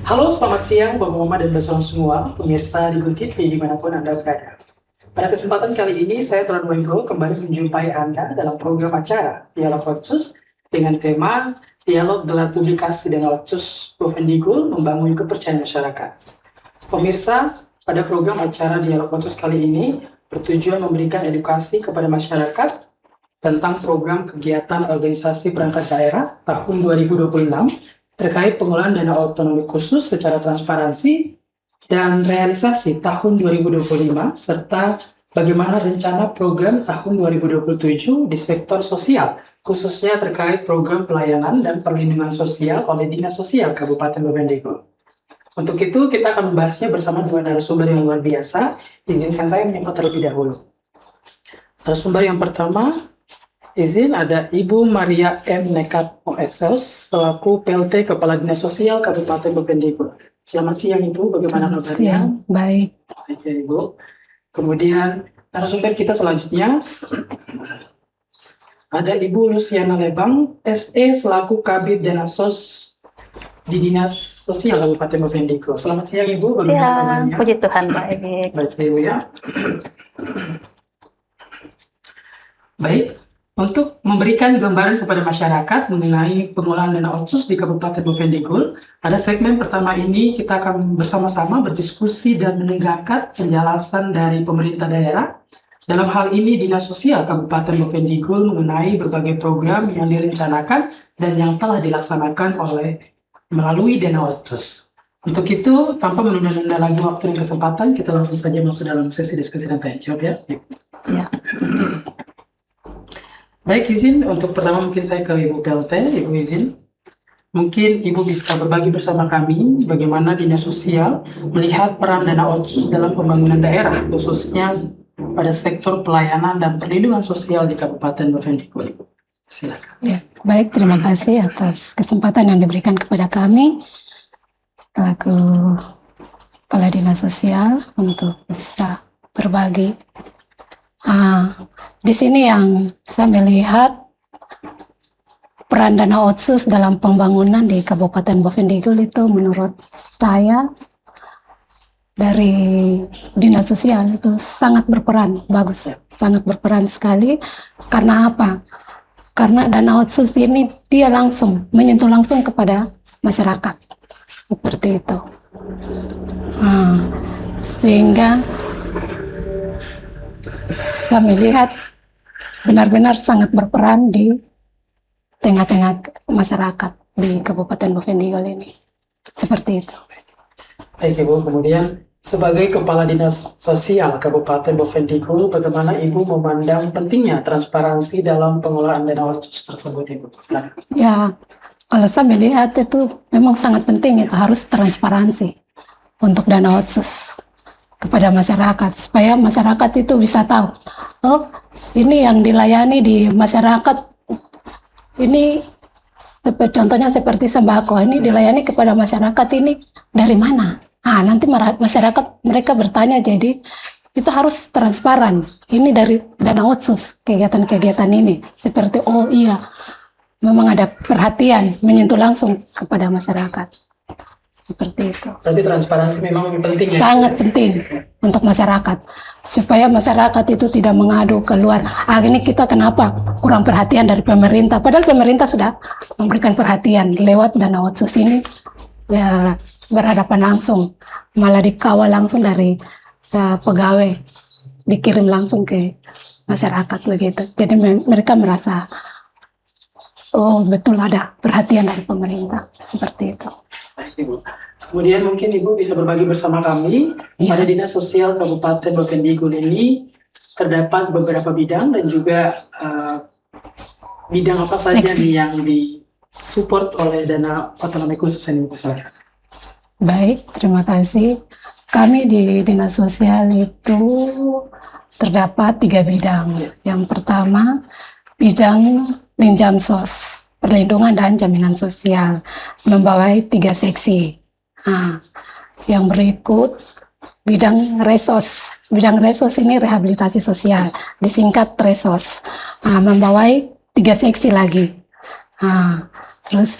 Halo, selamat siang Bapak Mama dan Bapak semua, pemirsa di TV dimanapun Anda berada. Pada kesempatan kali ini, saya Tuan Wengro kembali menjumpai Anda dalam program acara Dialog Otsus dengan tema Dialog Gelar Publikasi dan Otsus Bovendigul Membangun Kepercayaan Masyarakat. Pemirsa, pada program acara Dialog Otsus kali ini bertujuan memberikan edukasi kepada masyarakat tentang program kegiatan organisasi perangkat daerah tahun 2026 terkait pengelolaan dana otonomi khusus secara transparansi dan realisasi tahun 2025 serta bagaimana rencana program tahun 2027 di sektor sosial, khususnya terkait program pelayanan dan perlindungan sosial oleh Dinas Sosial Kabupaten Bovendigul. Untuk itu, kita akan membahasnya bersama dua narasumber yang luar biasa. Izinkan saya menyebut terlebih dahulu. Narasumber yang pertama, ada Ibu Maria M. Nekat OSS selaku PLT Kepala Dinas Sosial Kabupaten Bovendigul. Selamat siang Ibu, bagaimana kabarnya? Selamat siang, baik. Baik ya Ibu. Kemudian narasumber kita selanjutnya ada Ibu Luciana Lebang, SE selaku Kabid Denasos di Dinas Sosial Kabupaten Bovendigul. Selamat siang Ibu, bagaimana Siang, kabarnya? puji Tuhan, baik. Baik ya Ibu ya. Baik. Untuk memberikan gambaran kepada masyarakat mengenai pengelolaan dana otsus di Kabupaten Bovendigul, pada segmen pertama ini kita akan bersama-sama berdiskusi dan mendengarkan penjelasan dari pemerintah daerah. Dalam hal ini Dinas Sosial Kabupaten Bovendigul mengenai berbagai program yang direncanakan dan yang telah dilaksanakan melalui dana otsus. Untuk itu, tanpa menunda-nunda lagi waktu dan kesempatan, kita langsung saja masuk dalam sesi diskusi dan tanya jawab ya. Ya. Baik, izin untuk pertama mungkin saya ke Ibu PLT, Ibu izin. Mungkin Ibu bisa berbagi bersama kami bagaimana Dinas Sosial melihat peran dana otsus dalam pembangunan daerah, khususnya pada sektor pelayanan dan perlindungan sosial di Kabupaten Bovendigul. Silakan. Ya, baik, terima kasih atas kesempatan yang diberikan kepada kami selaku Kepala Dinas Sosial untuk bisa berbagi. Di sini yang saya melihat peran dana otsus dalam pembangunan di Kabupaten Bovendigul itu menurut saya dari Dinas Sosial itu sangat berperan, bagus, sangat berperan sekali. Karena apa? Karena dana otsus ini dia langsung menyentuh langsung kepada masyarakat, seperti itu. Sehingga saya melihat benar-benar sangat berperan di tengah-tengah masyarakat di Kabupaten Bovendigul ini. Seperti itu. Baik Ibu, kemudian sebagai Kepala Dinas Sosial Kabupaten Bovendigul, bagaimana Ibu memandang pentingnya transparansi dalam pengelolaan dana otsus tersebut Ibu? Silakan. Ya, kalau saya melihat itu memang sangat penting, itu harus transparansi untuk dana otsus kepada masyarakat, supaya masyarakat itu bisa tahu, oh ini yang dilayani di masyarakat, ini contohnya seperti sembako, ini dilayani kepada masyarakat ini dari mana? Nanti masyarakat mereka bertanya, jadi itu harus transparan, ini dari dana otsus, kegiatan-kegiatan ini, seperti oh iya, memang ada perhatian menyentuh langsung kepada masyarakat. Seperti itu. Berarti transparansi memang penting ya? Sangat penting untuk masyarakat, supaya masyarakat itu tidak mengadu keluar, ini kita kenapa kurang perhatian dari pemerintah, padahal pemerintah sudah memberikan perhatian lewat dana otsus ini, ya berhadapan langsung, malah dikawal langsung dari pegawai, dikirim langsung ke masyarakat begitu. Jadi mereka merasa oh betul ada perhatian dari pemerintah, seperti itu. Ibu. Kemudian mungkin Ibu bisa berbagi bersama kami, pada Dinas Sosial Kabupaten Bovendigul ini terdapat beberapa bidang dan juga bidang apa saja nih yang disupport oleh dana otonomi khusus ini, silakan. Baik, terima kasih. Kami di Dinas Sosial itu terdapat 3 bidang. Yang pertama, bidang Linjamsos, perlindungan dan jaminan sosial, membawai 3 seksi. Yang berikut bidang resos. Bidang resos ini rehabilitasi sosial, disingkat resos, membawai 3 seksi lagi. Terus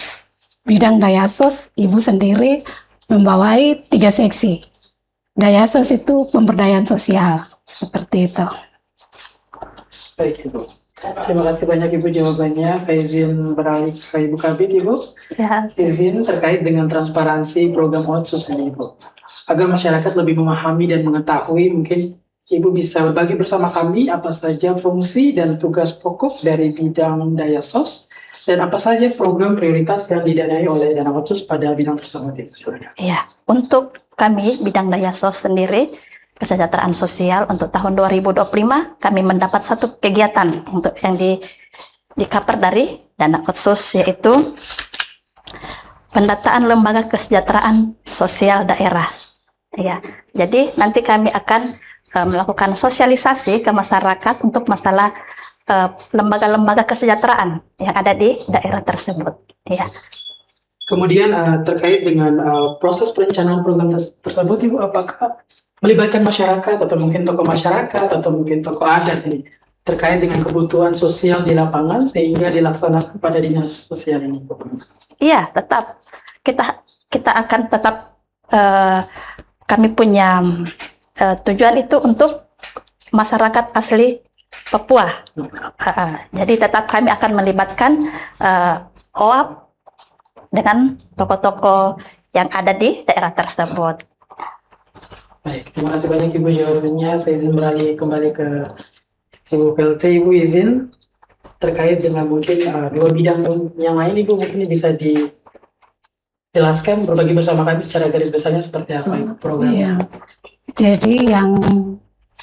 bidang dayasos, ibu sendiri membawai 3 seksi. Dayasos itu pemberdayaan sosial, seperti itu. Baik Ibu. Terima kasih banyak Ibu jawabannya. Saya izin beralih ke Ibu Kabit Ibu. Ya, Izin terkait dengan transparansi program Otsus ini Ibu. Agar masyarakat lebih memahami dan mengetahui, mungkin Ibu bisa berbagi bersama kami apa saja fungsi dan tugas pokok dari bidang Dayasos dan apa saja program prioritas yang didanai oleh Dana Otsus pada bidang tersebut Ibu. Silakan. ya. Untuk kami bidang Dayasos sendiri, kesejahteraan sosial untuk tahun 2025 kami mendapat satu kegiatan untuk yang di cover dari Dana Otsus, yaitu pendataan lembaga kesejahteraan sosial daerah. Ya, jadi nanti kami akan melakukan sosialisasi ke masyarakat untuk masalah lembaga-lembaga kesejahteraan yang ada di daerah tersebut. Ya. Kemudian terkait dengan proses perencanaan program tersebut Ibu, apakah melibatkan masyarakat atau mungkin tokoh masyarakat atau mungkin tokoh adat ini terkait dengan kebutuhan sosial di lapangan sehingga dilaksanakan pada dinas sosial ini? Iya, tetap kita akan tetap kami punya tujuan itu untuk masyarakat asli Papua. Jadi tetap kami akan melibatkan OAP dengan tokoh-tokoh yang ada di daerah tersebut. Baik, terima kasih banyak Ibu jawabannya. Saya izin beralih kembali ke Ibu PLT. Ibu izin terkait dengan mungkin dua bidang yang lain Ibu mungkin bisa dijelaskan, berbagi bersama kami secara garis besarnya seperti apa Ibu program. Iya. Jadi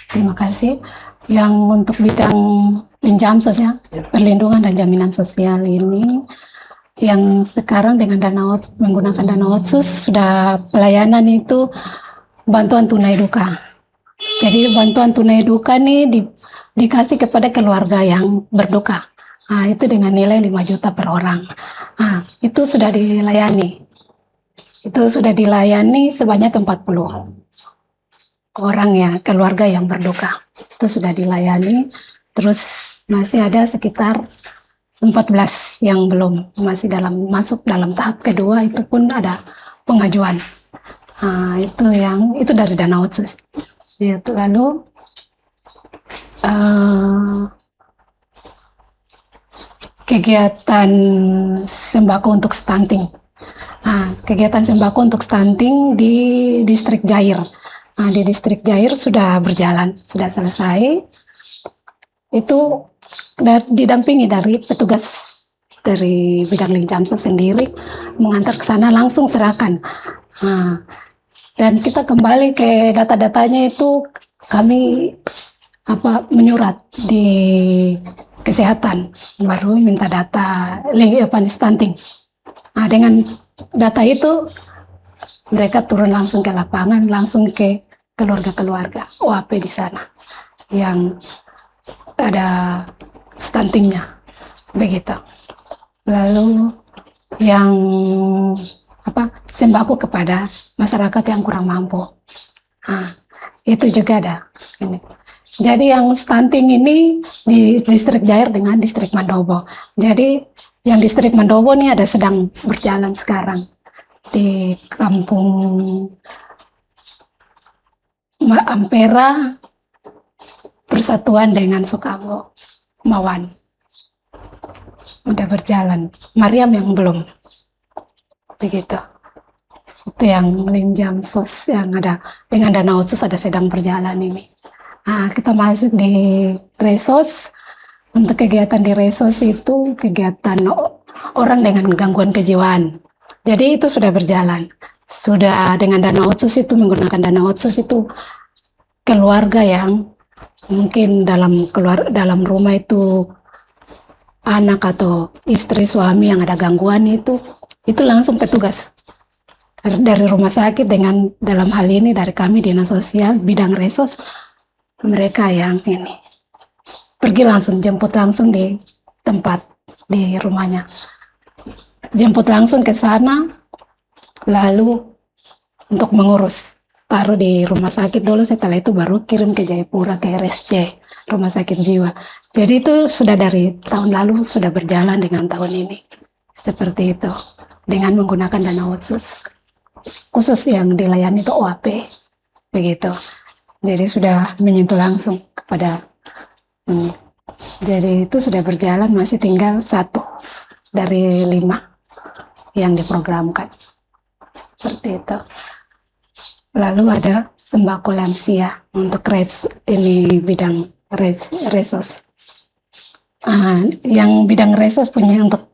terima kasih. Yang untuk bidang Linjamsos ya, perlindungan dan jaminan sosial ini, yang sekarang dengan menggunakan Dana Otsus sudah pelayanan itu bantuan tunai duka. Jadi bantuan tunai duka nih dikasih kepada keluarga yang berduka. Nah, itu dengan nilai 5 juta per orang. Nah, itu sudah dilayani. Itu sudah dilayani sebanyak 40 orang ya, keluarga yang berduka. Itu sudah dilayani. Terus masih ada sekitar 14 yang belum, masih masuk dalam tahap kedua, itu pun ada pengajuan. Nah, itu dari Dana Otsus. Itu lalu kegiatan sembako untuk stunting. Nah, kegiatan sembako untuk stunting di Distrik Jair. Nah, di Distrik Jair sudah berjalan, sudah selesai. Itu didampingi dari petugas dari bidang Linjamsos sendiri, mengantar ke sana langsung serahkan. Nah, dan kita kembali ke data-datanya itu kami menyurat di kesehatan, baru minta data stunting. Nah, dengan data itu mereka turun langsung ke lapangan, langsung ke keluarga-keluarga OAP di sana yang ada stuntingnya, begitu. Lalu yang sembako kepada masyarakat yang kurang mampu. Nah, itu juga ada. Ini. Jadi yang stunting ini di Distrik Jair dengan Distrik Mandobo. Jadi yang Distrik Mandobo ini ada sedang berjalan sekarang di kampung Ampera Persatuan dengan Sukambo Mawan. Udah berjalan. Mariam yang belum. Begitu. Itu yang Linjamsos yang ada dengan Dana Otsus ada sedang berjalan ini. Nah, kita masuk di Resos. Untuk kegiatan di Resos itu kegiatan orang dengan gangguan kejiwaan. Jadi itu sudah berjalan. Sudah dengan Dana Otsus itu, menggunakan Dana Otsus itu keluarga yang mungkin dalam rumah itu anak atau istri suami yang ada gangguan itu langsung petugas dari rumah sakit dengan dalam hal ini dari kami Dinas Sosial bidang Resos, mereka yang ini pergi langsung, jemput langsung di tempat di rumahnya, jemput langsung ke sana, lalu untuk mengurus taruh di rumah sakit dulu, setelah itu baru kirim ke Jayapura ke RSC rumah sakit jiwa. Jadi itu sudah dari tahun lalu sudah berjalan dengan tahun ini seperti itu dengan menggunakan Dana Otsus. khusus yang dilayani itu OAP begitu. Jadi sudah menyentuh langsung kepada ini. Jadi itu sudah berjalan, masih tinggal 1 dari 5 yang diprogramkan. Seperti itu. Lalu ada sembako lansia untuk ini bidang resos. Yang bidang resos punya untuk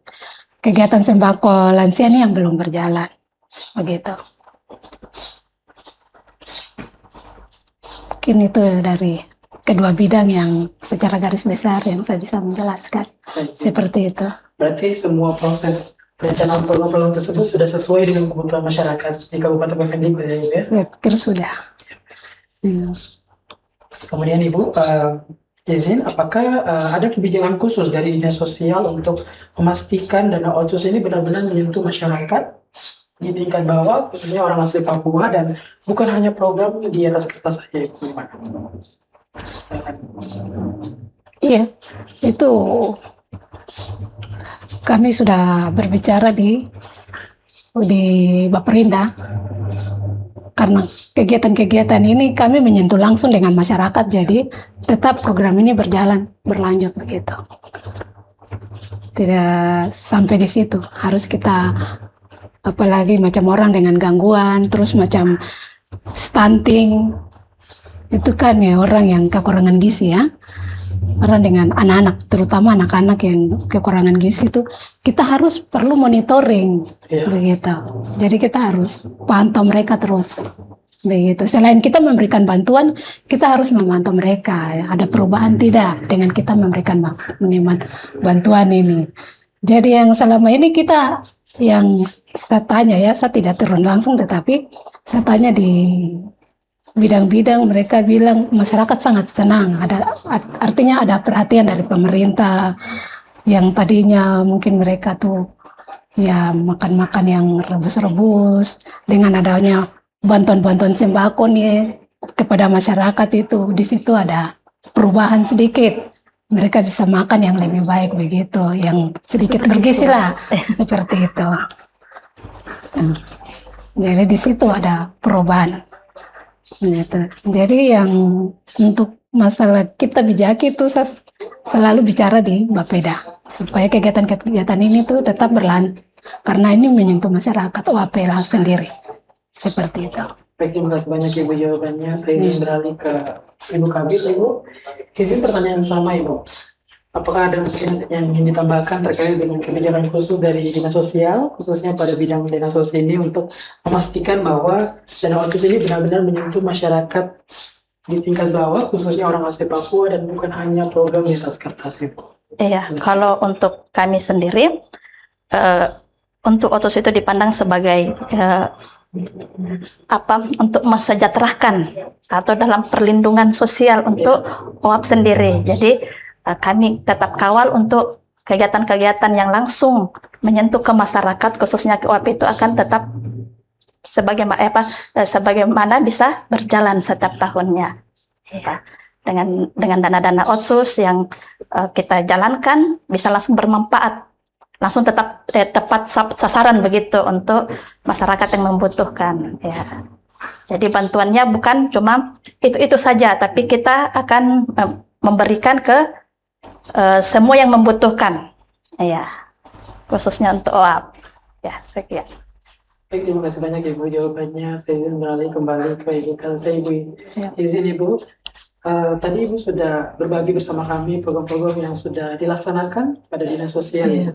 kegiatan sembako lansia ini yang belum berjalan, begitu. Mungkin itu dari kedua bidang yang secara garis besar yang saya bisa menjelaskan. Seperti itu. Berarti semua proses perencanaan program-program tersebut sudah sesuai dengan kebutuhan masyarakat di Kabupaten Pemendikbud ya, Ibu ya? Saya pikir sudah. Kemudian Ibu, izin, apakah ada kebijakan khusus dari Dinas Sosial untuk memastikan dana otsus ini benar-benar menyentuh masyarakat di tingkat bawah, khususnya orang asli Papua, dan bukan hanya program di atas kertas saja, Ibu? Iya, itu kami sudah berbicara di Baperinda, karena kegiatan-kegiatan ini kami menyentuh langsung dengan masyarakat, jadi tetap program ini berlanjut begitu. Tidak sampai di situ, harus kita apalagi macam orang dengan gangguan, terus macam stunting, itu kan ya orang yang kekurangan gizi ya. Orang dengan anak-anak, terutama anak-anak yang kekurangan gizi itu, kita harus perlu monitoring, begitu. Jadi kita harus pantau mereka terus, begitu. Selain kita memberikan bantuan, kita harus memantau mereka, ya. Ada perubahan tidak dengan kita memberikan bantuan ini. Jadi yang selama ini kita, yang saya tanya ya, saya tidak turun langsung, tetapi saya tanya di bidang-bidang, mereka bilang masyarakat sangat senang, artinya ada perhatian dari pemerintah. Yang tadinya mungkin mereka tuh ya makan-makan yang rebus-rebus, dengan adanya bantuan-bantuan sembako nih kepada masyarakat, itu di situ ada perubahan sedikit, mereka bisa makan yang lebih baik begitu, yang sedikit bergizi lah, seperti itu. Jadi di situ ada perubahan. Gitu. Jadi yang untuk masalah kita bijaki itu saya selalu bicara di Bapeda supaya kegiatan-kegiatan ini tuh tetap berlanjut, karena ini menyentuh masyarakat OAP lah sendiri, seperti itu. Baik, terima kasih banyak Ibu jawabannya. Saya izin beralih ke Ibu Kabit. Ibu, izin pertanyaan sama Ibu. Apakah ada mungkin yang ingin ditambahkan terkait dengan kebijakan khusus dari Dinas Sosial, khususnya pada bidang Dinas Sosial ini, untuk memastikan bahwa dana otsus ini benar-benar menyentuh masyarakat di tingkat bawah, khususnya orang asli Papua, dan bukan hanya program di atas kertas itu? Iya, kalau untuk kami sendiri, untuk otsus itu dipandang sebagai untuk mensejahterakan atau dalam perlindungan sosial untuk OAP sendiri. Jadi kami tetap kawal untuk kegiatan-kegiatan yang langsung menyentuh ke masyarakat, khususnya ke OAP, itu akan tetap sebagaimana bisa berjalan setiap tahunnya. Ya. Dengan dana-dana otsus yang kita jalankan bisa langsung bermanfaat, langsung tetap tepat sasaran begitu untuk masyarakat yang membutuhkan. Ya. Jadi bantuannya bukan cuma itu saja, tapi kita akan memberikan ke semua yang membutuhkan, ya, khususnya untuk OAP. Ya, sekian. Baik, terima kasih banyak Ibu jawabannya. Saya izin beralih kembali ke Ibu Kelsa. Ibu izin Ibu, tadi Ibu sudah berbagi bersama kami program-program yang sudah dilaksanakan pada Dinas Sosial. Ya.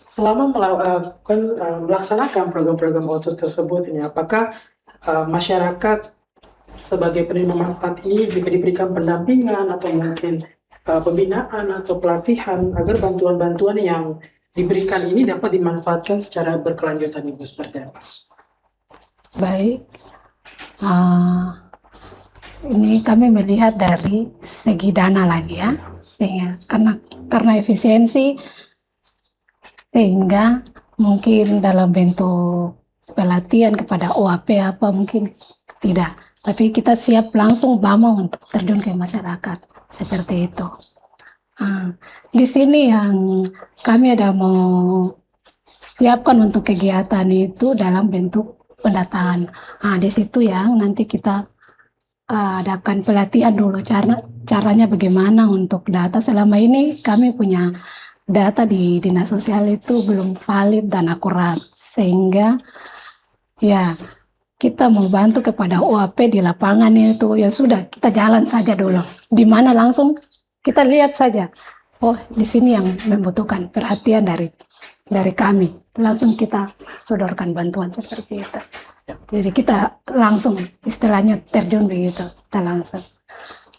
Selama melaksanakan program-program otsus tersebut ini, apakah masyarakat sebagai penerima manfaat ini juga diberikan pendampingan atau mungkin pembinaan atau pelatihan agar bantuan-bantuan yang diberikan ini dapat dimanfaatkan secara berkelanjutan, Ibu, seperti apa? Baik, ini kami melihat dari segi dana lagi ya, sehingga karena efisiensi, sehingga mungkin dalam bentuk pelatihan kepada OAP apa mungkin tidak, tapi kita siap langsung untuk terjun ke masyarakat. Seperti itu. Di sini yang kami ada mau siapkan untuk kegiatan itu dalam bentuk pendataan. Di situ yang nanti kita adakan pelatihan dulu caranya bagaimana untuk data. Selama ini kami punya data di dinas sosial itu belum valid dan akurat, sehingga ya kita mau bantu kepada OAP di lapangan itu ya sudah kita jalan saja dulu. Di mana langsung kita lihat saja. Oh, di sini yang membutuhkan perhatian dari kami. Langsung kita sodorkan bantuan seperti itu. Jadi kita langsung istilahnya terjun begitu, kita langsung.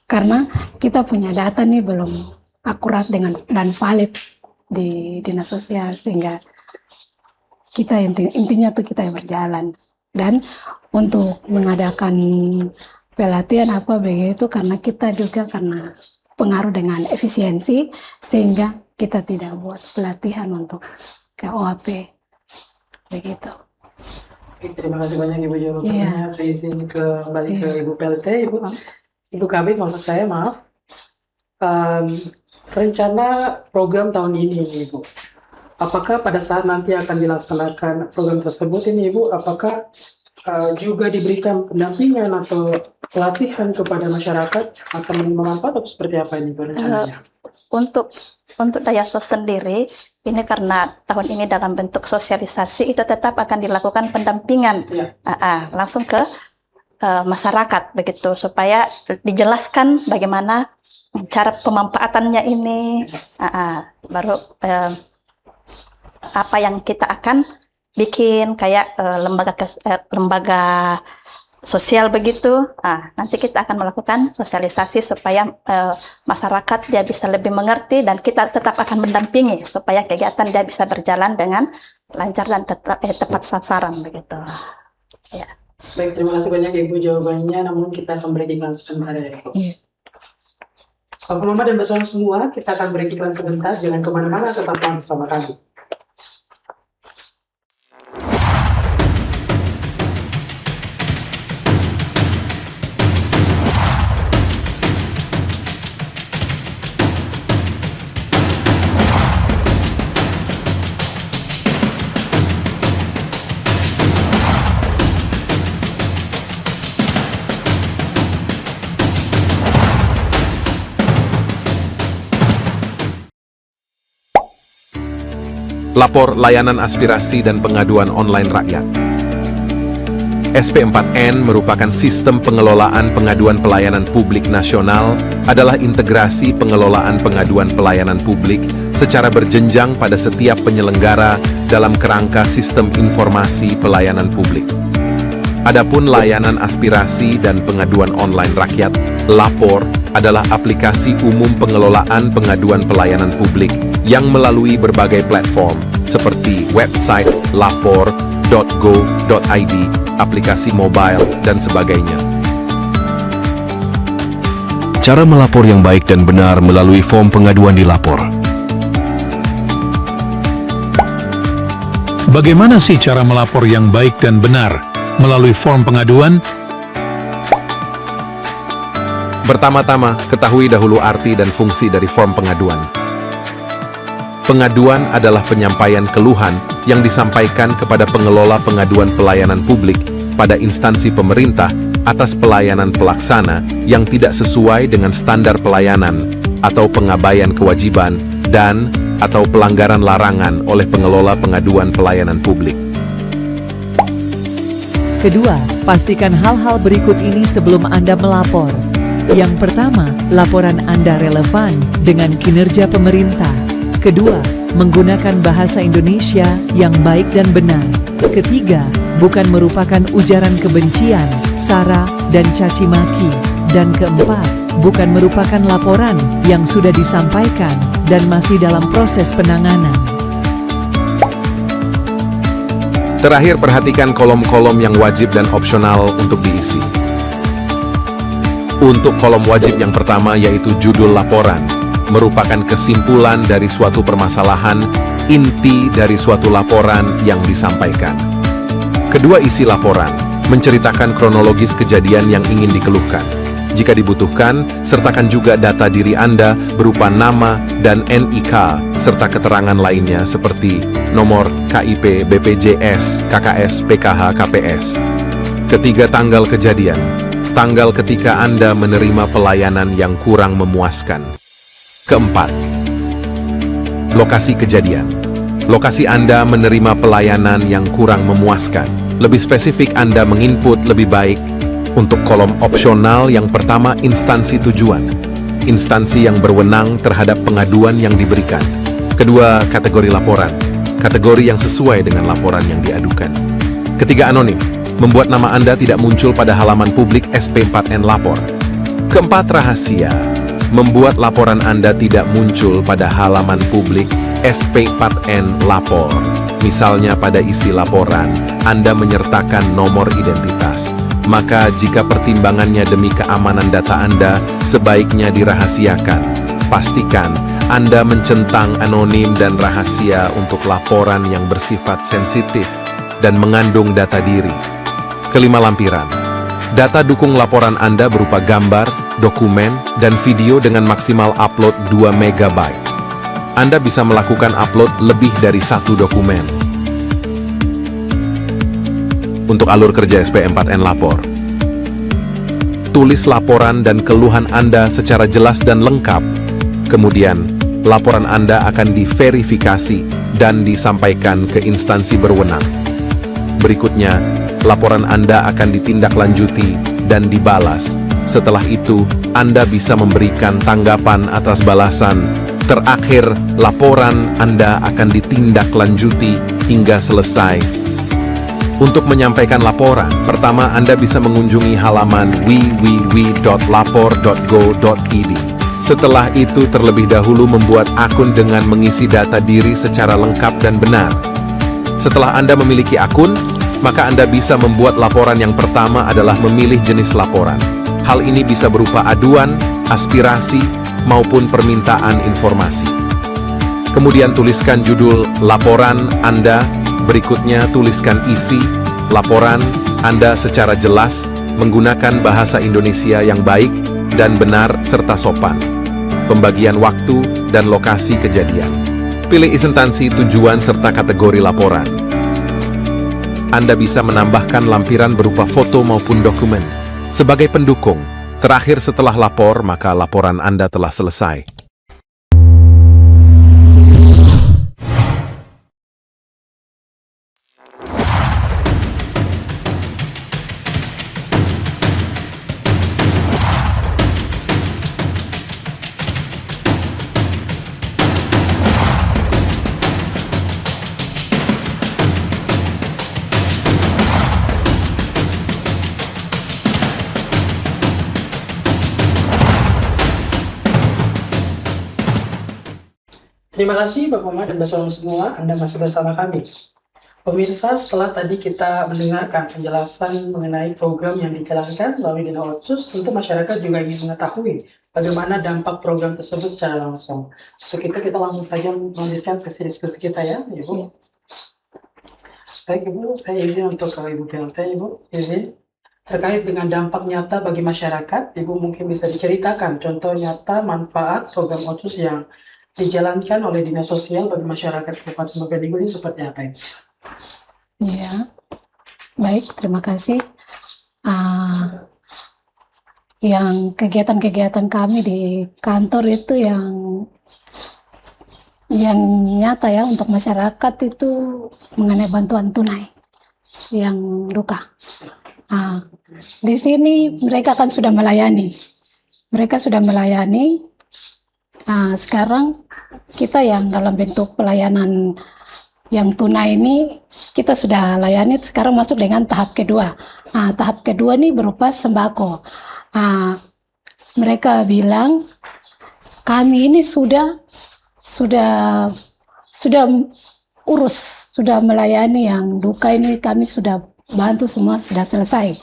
Karena kita punya data nih belum akurat dan valid di dinas sosial, sehingga kita intinya tuh kita yang berjalan. Dan untuk mengadakan pelatihan apa begitu karena kita juga karena pengaruh dengan efisiensi, sehingga kita tidak buat pelatihan untuk ke OAP begitu. Terima kasih banyak Ibu jawabannya. Saya izin kembali ke Ibu PLT. Ibu Kabit, maksud saya maaf. Rencana program tahun ini Ibu, apakah pada saat nanti akan dilaksanakan program tersebut ini Ibu, apakah juga diberikan pendampingan atau pelatihan kepada masyarakat akan menerima manfaat atau seperti apa ini rencananya? Untuk Dayasos sendiri, ini karena tahun ini dalam bentuk sosialisasi, itu tetap akan dilakukan pendampingan langsung ke masyarakat begitu, supaya dijelaskan bagaimana cara pemanfaatannya ini, baru apa yang kita akan bikin kayak lembaga sosial begitu. Nanti kita akan melakukan sosialisasi supaya masyarakat dia bisa lebih mengerti, dan kita tetap akan mendampingi supaya kegiatan dia bisa berjalan dengan lancar dan tepat sasaran begitu. Ya. Baik, terima kasih banyak Ibu jawabannya. Namun kita akan break iklan sebentar ya Ibu. Bapak Mama dan Bapak semua, kita akan break iklan sebentar. Jangan kemana-mana, tetaplah bersama kami. Lapor Layanan Aspirasi dan Pengaduan Online Rakyat. SP4N merupakan sistem pengelolaan pengaduan pelayanan publik nasional, adalah integrasi pengelolaan pengaduan pelayanan publik secara berjenjang pada setiap penyelenggara dalam kerangka sistem informasi pelayanan publik. Adapun layanan aspirasi dan pengaduan online rakyat, Lapor, adalah aplikasi umum pengelolaan pengaduan pelayanan publik yang melalui berbagai platform seperti website lapor.go.id, aplikasi mobile, dan sebagainya. Cara melapor yang baik dan benar melalui form pengaduan di Lapor. Bagaimana sih cara melapor yang baik dan benar melalui form pengaduan? Pertama-tama, ketahui dahulu arti dan fungsi dari form pengaduan. Pengaduan adalah penyampaian keluhan yang disampaikan kepada pengelola pengaduan pelayanan publik pada instansi pemerintah atas pelayanan pelaksana yang tidak sesuai dengan standar pelayanan atau pengabaian kewajiban dan atau pelanggaran larangan oleh pengelola pengaduan pelayanan publik. Kedua, pastikan hal-hal berikut ini sebelum Anda melapor. Yang pertama, laporan Anda relevan dengan kinerja pemerintah. Kedua, menggunakan bahasa Indonesia yang baik dan benar. Ketiga, bukan merupakan ujaran kebencian, sara, dan caci maki. Dan keempat, bukan merupakan laporan yang sudah disampaikan dan masih dalam proses penanganan. Terakhir, perhatikan kolom-kolom yang wajib dan opsional untuk diisi. Untuk kolom wajib yang pertama yaitu judul laporan, merupakan kesimpulan dari suatu permasalahan, inti dari suatu laporan yang disampaikan. Kedua, isi laporan, menceritakan kronologis kejadian yang ingin dikeluhkan. Jika dibutuhkan, sertakan juga data diri Anda berupa nama dan NIK, serta keterangan lainnya seperti nomor KIP, BPJS, KKS, PKH, KPS. Ketiga, tanggal kejadian. Tanggal ketika Anda menerima pelayanan yang kurang memuaskan. Keempat, lokasi kejadian. Lokasi Anda menerima pelayanan yang kurang memuaskan. Lebih spesifik, Anda menginput lebih baik untuk kolom opsional yang pertama, instansi tujuan. Instansi yang berwenang terhadap pengaduan yang diberikan. Kedua, kategori laporan. Kategori yang sesuai dengan laporan yang diadukan. Ketiga, anonim. Membuat nama Anda tidak muncul pada halaman publik SP4N Lapor. Keempat, rahasia. Membuat laporan Anda tidak muncul pada halaman publik SP4N Lapor. Misalnya pada isi laporan, Anda menyertakan nomor identitas. Maka jika pertimbangannya demi keamanan data Anda, sebaiknya dirahasiakan. Pastikan Anda mencentang anonim dan rahasia untuk laporan yang bersifat sensitif dan mengandung data diri. Kelima, lampiran. Data dukung laporan Anda berupa gambar, dokumen, dan video dengan maksimal upload 2 MB. Anda bisa melakukan upload lebih dari 1 dokumen. Untuk alur kerja SP4N Lapor, tulis laporan dan keluhan Anda secara jelas dan lengkap. Kemudian, laporan Anda akan diverifikasi dan disampaikan ke instansi berwenang. Berikutnya, laporan Anda akan ditindaklanjuti dan dibalas. Setelah itu, Anda bisa memberikan tanggapan atas balasan. Terakhir, laporan Anda akan ditindaklanjuti hingga selesai. Untuk menyampaikan laporan, pertama Anda bisa mengunjungi halaman www.lapor.go.id. Setelah itu terlebih dahulu membuat akun dengan mengisi data diri secara lengkap dan benar. Setelah Anda memiliki akun, maka Anda bisa membuat laporan. Yang pertama adalah memilih jenis laporan. Hal ini bisa berupa aduan, aspirasi, maupun permintaan informasi. Kemudian tuliskan judul laporan Anda. Berikutnya tuliskan isi laporan Anda secara jelas menggunakan bahasa Indonesia yang baik dan benar serta sopan. Pembagian waktu dan lokasi kejadian. Pilih instansi tujuan serta kategori laporan. Anda bisa menambahkan lampiran berupa foto maupun dokumen. Sebagai pendukung, terakhir setelah lapor, maka laporan Anda telah selesai. Terima kasih Bapak Mama dan Bapak semua, Anda masih bersama kami. Pemirsa, setelah tadi kita mendengarkan penjelasan mengenai program yang dijalankan melalui Dana Otsus, tentu masyarakat juga ingin mengetahui bagaimana dampak program tersebut secara langsung. Untuk itu kita langsung saja melanjutkan sesi diskusi kita ya, Ibu. Baik Ibu, saya izin untuk Ibu PLT, Ibu, izin. Terkait dengan dampak nyata bagi masyarakat, Ibu mungkin bisa diceritakan contoh nyata manfaat program Otsus yang dijalankan oleh Dinas Sosial bagi masyarakat Kabupaten Mogadishu ini seperti apa Ibu? Ya, baik, terima kasih. Yang kegiatan-kegiatan kami di kantor itu yang nyata ya untuk masyarakat itu mengenai bantuan tunai yang luka. Di sini mereka kan sudah melayani. Sekarang kita yang dalam bentuk pelayanan yang tunai ini kita sudah layani, sekarang masuk dengan tahap kedua. Tahap kedua ini berupa sembako. Mereka bilang kami ini sudah urus, sudah melayani yang duka ini, kami sudah bantu semua, sudah selesai.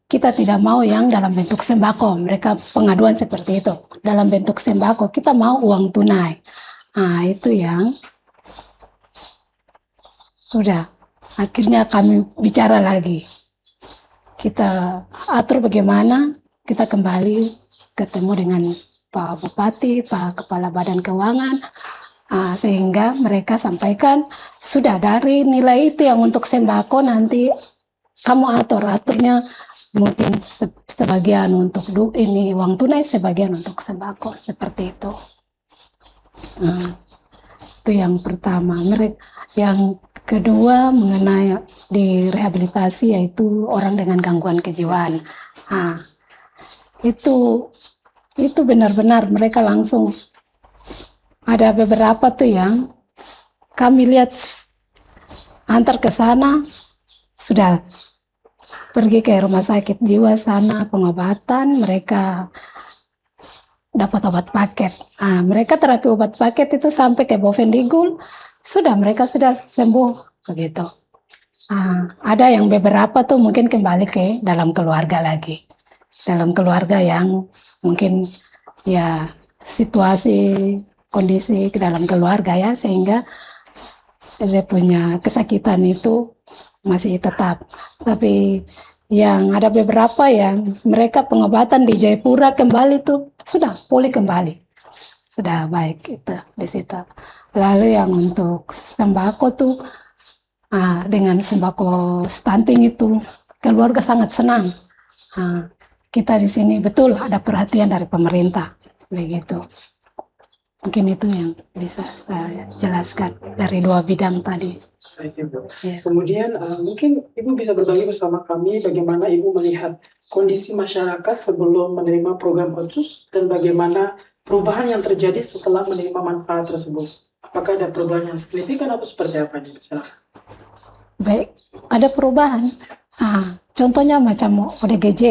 Kita tidak mau yang dalam bentuk sembako. Mereka pengaduan seperti itu. Dalam bentuk sembako, kita mau uang tunai. Itu yang sudah. Akhirnya kami bicara lagi. Kita atur bagaimana, kita kembali ketemu dengan Pak Bupati, Pak Kepala Badan Keuangan. Sehingga mereka sampaikan sudah dari nilai itu yang untuk sembako nanti kamu aturnya mungkin sebagian untuk ini uang tunai, sebagian untuk sembako, seperti itu. Itu yang pertama. Yang kedua mengenai di rehabilitasi, yaitu orang dengan gangguan kejiwaan. Itu benar-benar mereka langsung, ada beberapa tuh yang kami lihat antar ke sana, sudah pergi ke rumah sakit jiwa sana pengobatan, mereka dapat obat paket. Mereka terapi obat paket itu sampai ke Bovendigul, mereka sudah sembuh begitu. Ada yang beberapa tuh mungkin kembali ke dalam keluarga lagi, dalam keluarga yang mungkin ya situasi kondisi ke dalam keluarga ya, sehingga dia punya kesakitan itu masih tetap. Tapi yang ada beberapa yang mereka pengobatan di Jayapura kembali tuh sudah pulih kembali, sudah baik itu di situ. Lalu yang untuk sembako tuh dengan sembako stunting itu keluarga sangat senang. Kita di sini betul ada perhatian dari pemerintah begitu. Mungkin itu yang bisa saya jelaskan dari dua bidang tadi. Baik, Ibu. Kemudian mungkin Ibu bisa berbagi bersama kami bagaimana Ibu melihat kondisi masyarakat sebelum menerima program Otsus dan bagaimana perubahan yang terjadi setelah menerima manfaat tersebut. Apakah ada perubahan yang signifikan atau seperti apa nih? Baik, ada perubahan. Contohnya macam ODGJ,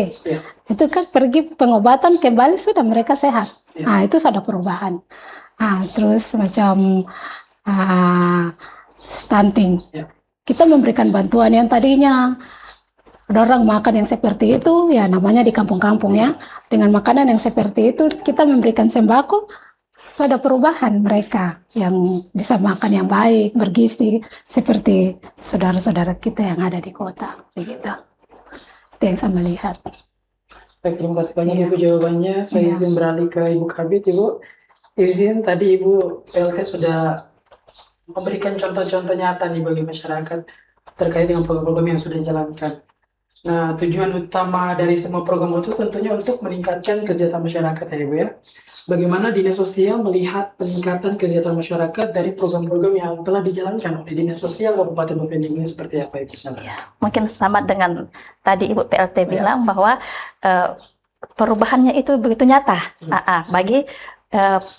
itu kan pergi pengobatan kembali sudah mereka sehat. Itu sudah perubahan. Terus macam stunting, kita memberikan bantuan yang tadinya ada orang makan yang seperti itu, ya namanya di kampung-kampung ya, dengan makanan yang seperti itu kita memberikan sembako, sudah perubahan mereka yang bisa makan yang baik, bergizi, seperti saudara-saudara kita yang ada di kota, begitu. Itu yang saya melihat. Baik, terima kasih banyak Ibu jawabannya. Saya izin beralih ke Ibu Kabid. Ibu izin, tadi Ibu PLT sudah memberikan contoh-contoh nyata nih bagi masyarakat terkait dengan program-program yang sudah dijalankan. Nah, tujuan utama dari semua program itu tentunya untuk meningkatkan kesejahteraan masyarakat ya Ibu ya. Bagaimana Dinas Sosial melihat peningkatan kesejahteraan masyarakat dari program-program yang telah dijalankan oleh Dinas Sosial Kabupaten Bovendigul ini seperti apa Ibu? Mungkin sama dengan tadi Ibu PLT bilang bahwa perubahannya itu begitu nyata bagi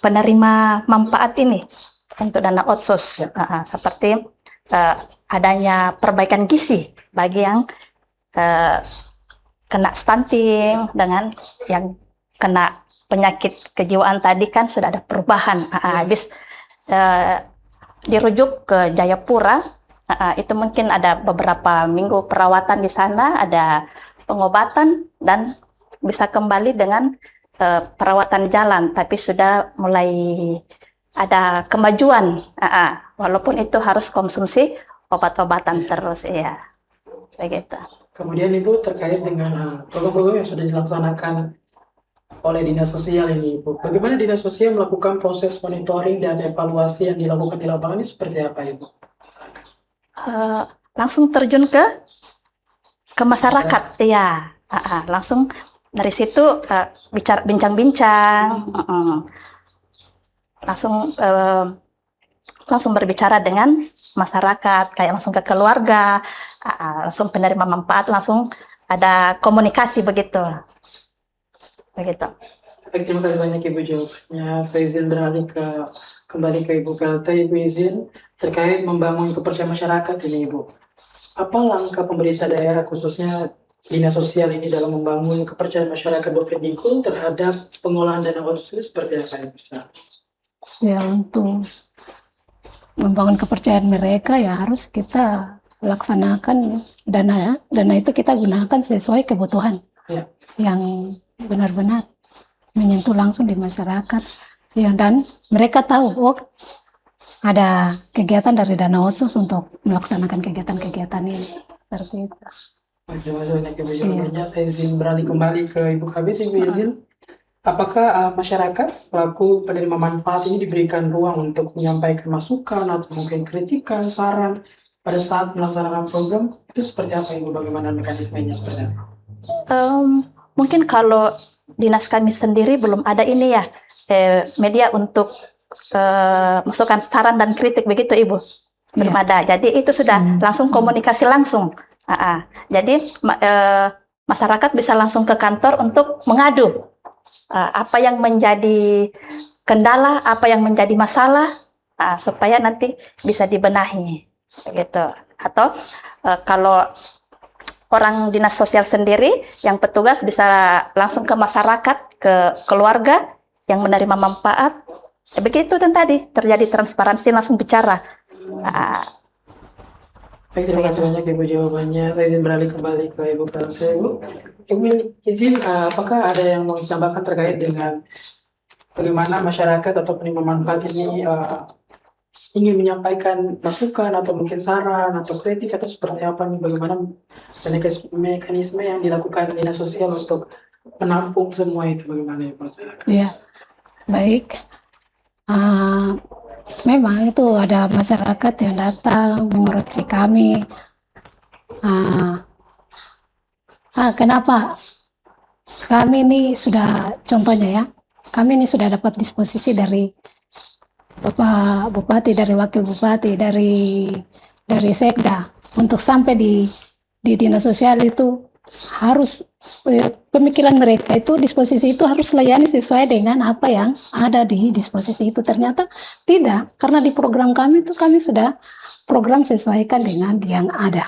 penerima manfaat ini untuk dana Otsus, seperti adanya perbaikan gizi bagi yang kena stunting, dengan yang kena penyakit kejiwaan tadi kan sudah ada perubahan. Habis dirujuk ke Jayapura, itu mungkin ada beberapa minggu perawatan di sana, ada pengobatan dan bisa kembali dengan perawatan jalan, tapi sudah mulai ada kemajuan, walaupun itu harus konsumsi obat-obatan terus, ya, begitu. Kemudian Ibu terkait dengan program-program yang sudah dilaksanakan oleh Dinas Sosial ini, Ibu, bagaimana Dinas Sosial melakukan proses monitoring dan evaluasi yang dilakukan di lapangan ini seperti apa, Ibu? Langsung terjun ke masyarakat, ya, langsung dari situ bincang-bincang, langsung berbicara dengan masyarakat, kayak langsung ke keluarga, langsung penerima manfaat, langsung ada komunikasi begitu. Baik, terima kasih banyak Ibu jawabannya. Saya izin beralih kembali ke Ibu PLT. Ibu izin terkait membangun kepercayaan masyarakat ini Ibu. Apa langkah pemerintah daerah khususnya Dinas Sosial ini dalam membangun kepercayaan masyarakat Bovendigul terhadap pengolahan dana Otsus ini seperti apa Ibu? Ya, untuk membangun kepercayaan mereka ya harus kita laksanakan dana itu kita gunakan sesuai kebutuhan yang benar-benar menyentuh langsung di masyarakat, dan mereka tahu ada kegiatan dari dana Otsus untuk melaksanakan kegiatan-kegiatan ini seperti itu. Terima kasih banyak Ibu jawabannya. Saya izin beralih kembali ke Ibu Kabid. Ibu izin apakah masyarakat selaku penerima manfaat ini diberikan ruang untuk menyampaikan masukan atau mungkin kritikan, saran pada saat melaksanakan program itu seperti apa Ibu? Bagaimana mekanismenya seperti apa? Mungkin kalau dinas kami sendiri belum ada ini ya media untuk masukan saran dan kritik begitu Ibu, belum ada. Jadi itu sudah langsung komunikasi langsung. Jadi masyarakat bisa langsung ke kantor untuk mengadu apa yang menjadi kendala, apa yang menjadi masalah, supaya nanti bisa dibenahi, gitu. Atau kalau orang dinas sosial sendiri, yang petugas bisa langsung ke masyarakat, ke keluarga yang menerima manfaat. Begitu dan tadi terjadi transparansi, langsung bicara. Baik, terima kasih banyak Ibu jawabannya. Saya izin beralih kembali ke Ibu Prasya. Ibu izin, apakah ada yang mau ditambahkan terkait dengan bagaimana masyarakat atau penerima manfaat ini ingin menyampaikan masukan atau mungkin saran atau kritik atau seperti apa nih, bagaimana mekanisme yang dilakukan dinas sosial untuk menampung semua itu, bagaimana ya Pak? Ya, baik. Memang itu ada masyarakat yang datang mengoreksi kami. Kenapa? Kami ini sudah, contohnya ya, kami ini sudah dapat disposisi dari Bapak Bupati, dari Wakil Bupati, dari Sekda, untuk sampai di dinas sosial itu harus pemikiran mereka itu, disposisi itu harus layani sesuai dengan apa yang ada di disposisi itu. Ternyata tidak, karena di program kami itu kami sudah program sesuaikan dengan yang ada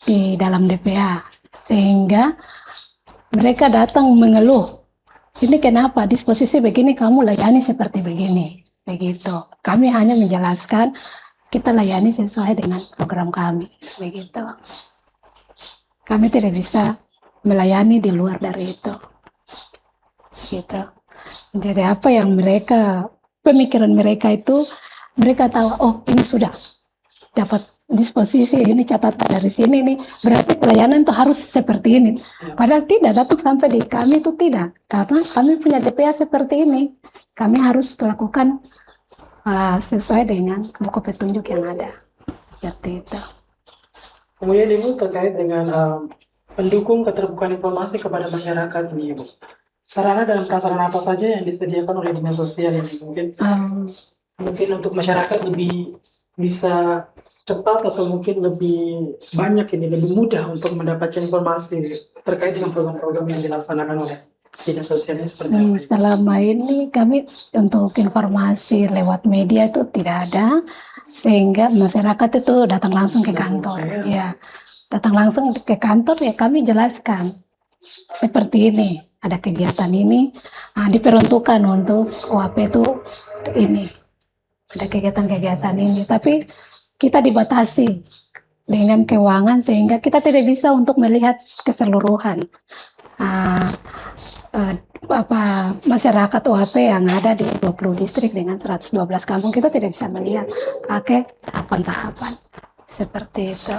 di dalam DPA, sehingga mereka datang mengeluh, ini kenapa disposisi begini kamu layani seperti begini, begitu. Kami hanya menjelaskan kita layani sesuai dengan program kami, begitu. Kami tidak bisa melayani di luar dari itu, gitu. Jadi apa yang pemikiran mereka itu, mereka tahu, oh ini sudah dapat disposisi, ini catatan dari sini nih, berarti pelayanan itu harus seperti ini. Padahal tidak, datang sampai di kami itu tidak, karena kami punya DPA seperti ini, kami harus lakukan sesuai dengan buku petunjuk yang ada, seperti itu. Kemudian Ibu terkait dengan pendukung keterbukaan informasi kepada masyarakat ini Ibu, sarana dan prasarana apa saja yang disediakan oleh dinas sosial ini, mungkin untuk masyarakat lebih bisa cepat atau mungkin lebih banyak ini, lebih mudah untuk mendapatkan informasi terkait dengan program-program yang dilaksanakan oleh dinas sosialnya seperti apa? Selama ini kami untuk informasi lewat media itu tidak ada, sehingga masyarakat itu datang langsung ke kantor. Ya, datang langsung ke kantor, ya kami jelaskan seperti ini, ada kegiatan ini, diperuntukkan untuk UAP itu ini, ada kegiatan-kegiatan ini, tapi kita dibatasi dengan keuangan sehingga kita tidak bisa untuk melihat keseluruhan masyarakat UAP yang ada di 20 distrik dengan 112 kampung. Kita tidak bisa melihat pakai tahapan-tahapan seperti itu.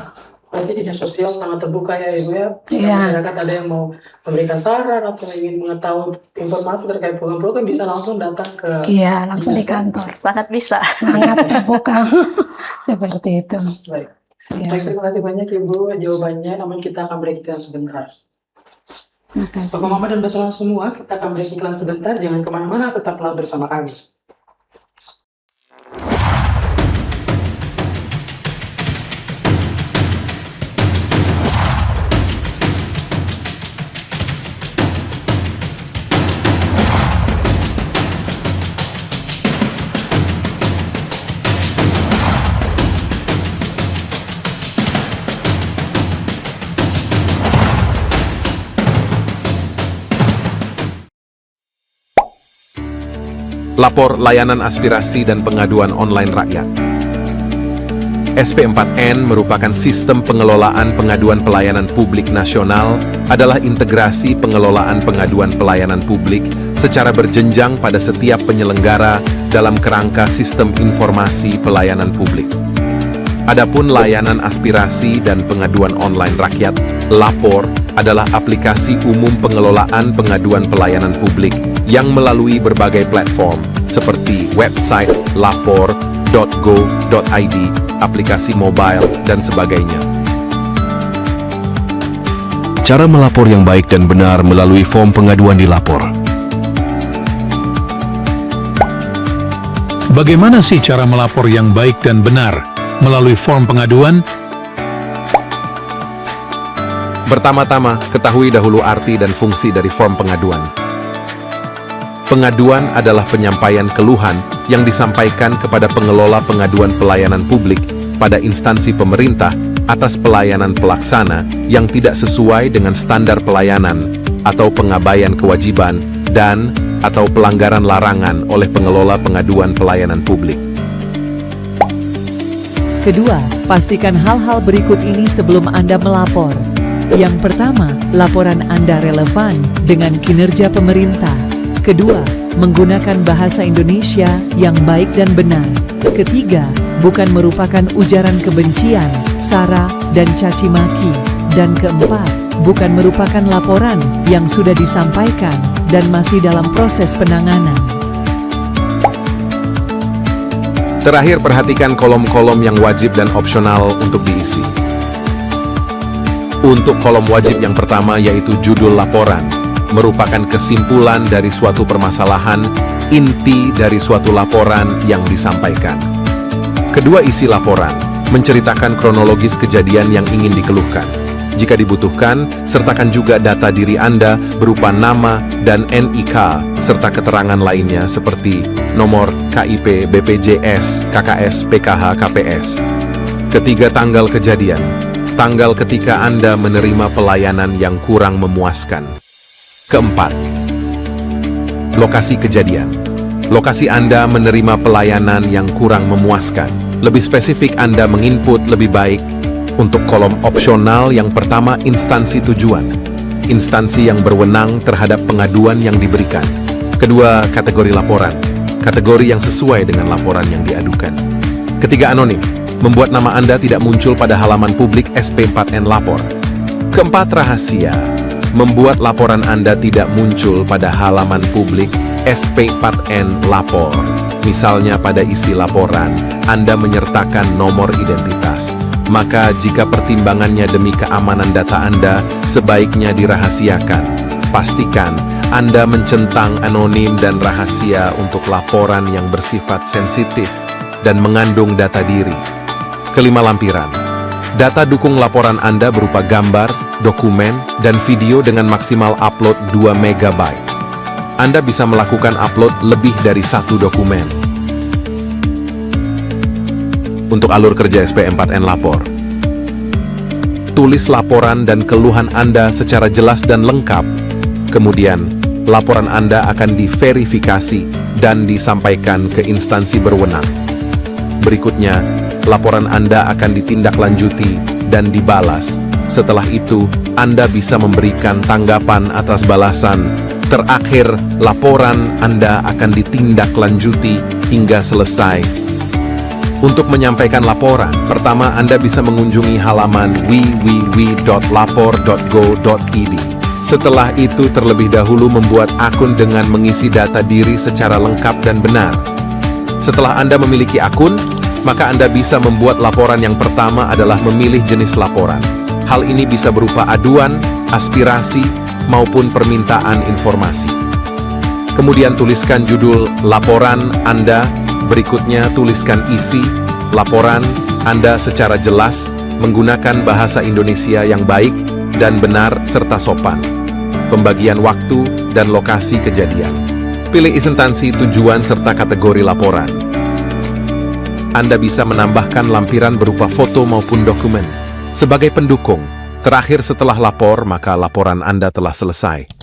Berarti dinas sosial sangat terbuka ya Ibu ya. Iya. Masyarakat ada yang mau memberikan saran atau ingin mengetahui informasi terkait program-program bisa langsung datang ke langsung di kantor. Sangat bisa. Sangat terbuka. Seperti itu. Baik. Ya. Baik, terima kasih banyak Ibu jawabannya. Namun kita akan break iklan sebentar. Makasih. Bapak Mama dan Basalam semua, kita akan break iklan sebentar. Jangan kemana-mana, tetaplah bersama kami. Lapor layanan aspirasi dan pengaduan online rakyat. SP4N merupakan sistem pengelolaan pengaduan pelayanan publik nasional, adalah integrasi pengelolaan pengaduan pelayanan publik secara berjenjang pada setiap penyelenggara dalam kerangka sistem informasi pelayanan publik. Adapun layanan aspirasi dan pengaduan online rakyat, Lapor, adalah aplikasi umum pengelolaan pengaduan pelayanan publik yang melalui berbagai platform seperti website, lapor.go.id, aplikasi mobile, dan sebagainya. Cara melapor yang baik dan benar melalui form pengaduan di lapor. Bagaimana sih cara melapor yang baik dan benar melalui form pengaduan? Pertama-tama, ketahui dahulu arti dan fungsi dari form pengaduan. Pengaduan adalah penyampaian keluhan yang disampaikan kepada pengelola pengaduan pelayanan publik pada instansi pemerintah atas pelayanan pelaksana yang tidak sesuai dengan standar pelayanan atau pengabaian kewajiban dan atau pelanggaran larangan oleh pengelola pengaduan pelayanan publik. Kedua, pastikan hal-hal berikut ini sebelum Anda melapor. Yang pertama, laporan Anda relevan dengan kinerja pemerintah. Kedua, menggunakan bahasa Indonesia yang baik dan benar. Ketiga, bukan merupakan ujaran kebencian, sara, dan caci maki. Dan keempat, bukan merupakan laporan yang sudah disampaikan dan masih dalam proses penanganan. Terakhir, perhatikan kolom-kolom yang wajib dan opsional untuk diisi. Untuk kolom wajib yang pertama yaitu judul laporan, merupakan kesimpulan dari suatu permasalahan, inti dari suatu laporan yang disampaikan. Kedua, isi laporan, menceritakan kronologis kejadian yang ingin dikeluhkan. Jika dibutuhkan, sertakan juga data diri Anda berupa nama dan NIK, serta keterangan lainnya seperti nomor KIP, BPJS, KKS, PKH, KPS. Ketiga, tanggal kejadian. Tanggal ketika Anda menerima pelayanan yang kurang memuaskan. Keempat, lokasi kejadian. Lokasi Anda menerima pelayanan yang kurang memuaskan. Lebih spesifik, Anda menginput lebih baik untuk kolom opsional yang pertama, instansi tujuan. Instansi yang berwenang terhadap pengaduan yang diberikan. Kedua, kategori laporan. Kategori yang sesuai dengan laporan yang diadukan. Ketiga, anonim. Membuat nama Anda tidak muncul pada halaman publik SP4N Lapor. Keempat, rahasia. Membuat laporan Anda tidak muncul pada halaman publik SP4N Lapor. Misalnya pada isi laporan, Anda menyertakan nomor identitas. Maka jika pertimbangannya demi keamanan data Anda, sebaiknya dirahasiakan. Pastikan Anda mencentang anonim dan rahasia untuk laporan yang bersifat sensitif dan mengandung data diri. Kelima, lampiran. Data dukung laporan Anda berupa gambar, dokumen, dan video dengan maksimal upload 2 MB. Anda bisa melakukan upload lebih dari 1 dokumen. Untuk alur kerja SP4N Lapor, tulis laporan dan keluhan Anda secara jelas dan lengkap. Kemudian, laporan Anda akan diverifikasi dan disampaikan ke instansi berwenang. Berikutnya, laporan Anda akan ditindaklanjuti dan dibalas. Setelah itu, Anda bisa memberikan tanggapan atas balasan. Terakhir, laporan Anda akan ditindaklanjuti hingga selesai. Untuk menyampaikan laporan, pertama Anda bisa mengunjungi halaman www.lapor.go.id. Setelah itu, terlebih dahulu membuat akun dengan mengisi data diri secara lengkap dan benar. Setelah Anda memiliki akun, maka Anda bisa membuat laporan. Yang pertama adalah memilih jenis laporan. Hal ini bisa berupa aduan, aspirasi, maupun permintaan informasi. Kemudian tuliskan judul laporan Anda. Berikutnya tuliskan isi laporan Anda secara jelas, menggunakan bahasa Indonesia yang baik dan benar serta sopan. Pembagian waktu dan lokasi kejadian. Pilih instansi tujuan serta kategori laporan. Anda bisa menambahkan lampiran berupa foto maupun dokumen. Sebagai pendukung, terakhir setelah lapor, maka laporan Anda telah selesai.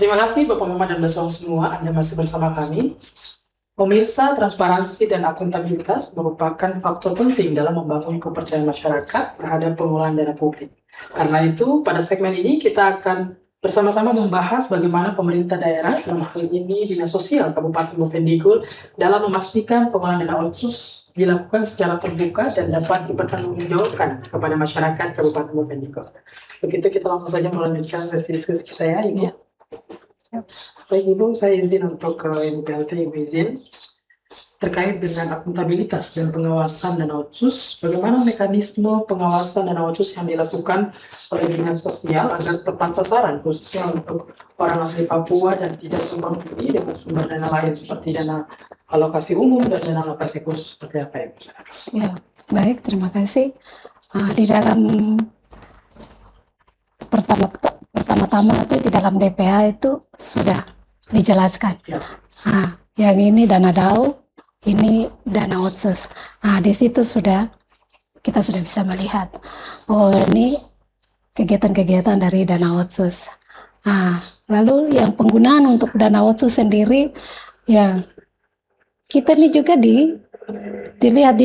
Terima kasih Bapak Mama dan Mbak Song semua, Anda masih bersama kami. Pemirsa, transparansi dan akuntabilitas merupakan faktor penting dalam membangun kepercayaan masyarakat terhadap pengelolaan dana publik. Karena itu, pada segmen ini kita akan bersama-sama membahas bagaimana pemerintah daerah, dalam hal ini Dinas Sosial Kabupaten Bovendigul, dalam memastikan pengelolaan dana otsus dilakukan secara terbuka dan dapat dipertanggungjawabkan kepada masyarakat Kabupaten Bovendigul. Begitu kita langsung saja melanjutkan sesi diskusi kita ya, Ibu. Ya. Baik Ibu, saya izin untuk Ibu PLT, Ibu izin terkait dengan akuntabilitas dan pengawasan dana otsus. Bagaimana mekanisme pengawasan dana otsus yang dilakukan oleh Dinas Sosial agar tepat sasaran, khususnya untuk orang asli Papua dan tidak tumpang tindih dengan sumber dana lain seperti dana alokasi umum dan dana alokasi khusus seperti apa Ibu? Ya, baik, terima kasih. Di dalam pertama-tama itu di dalam DPA itu sudah dijelaskan. Ya. Yang ini dana DAO, ini dana otsus. Di situ kita sudah bisa melihat, oh ini kegiatan-kegiatan dari dana otsus. Lalu yang penggunaan untuk dana otsus sendiri, ya kita ini juga dilihat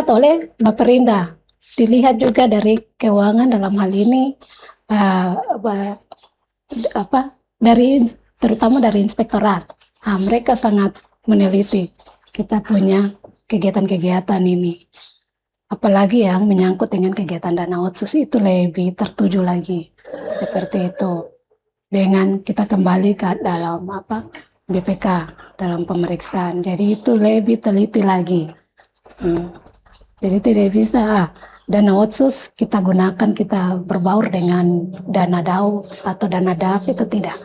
oleh Baperinda, dilihat juga dari keuangan dalam hal ini. Terutama dari inspektorat, mereka sangat meneliti kita punya kegiatan-kegiatan ini, apalagi yang menyangkut dengan kegiatan dana otsus itu lebih tertuju lagi seperti itu, dengan kita kembali ke dalam BPK dalam pemeriksaan, jadi itu lebih teliti lagi. Jadi tidak bisa dana otsus kita gunakan, kita berbaur dengan dana DAO atau dana DAP, itu tidak.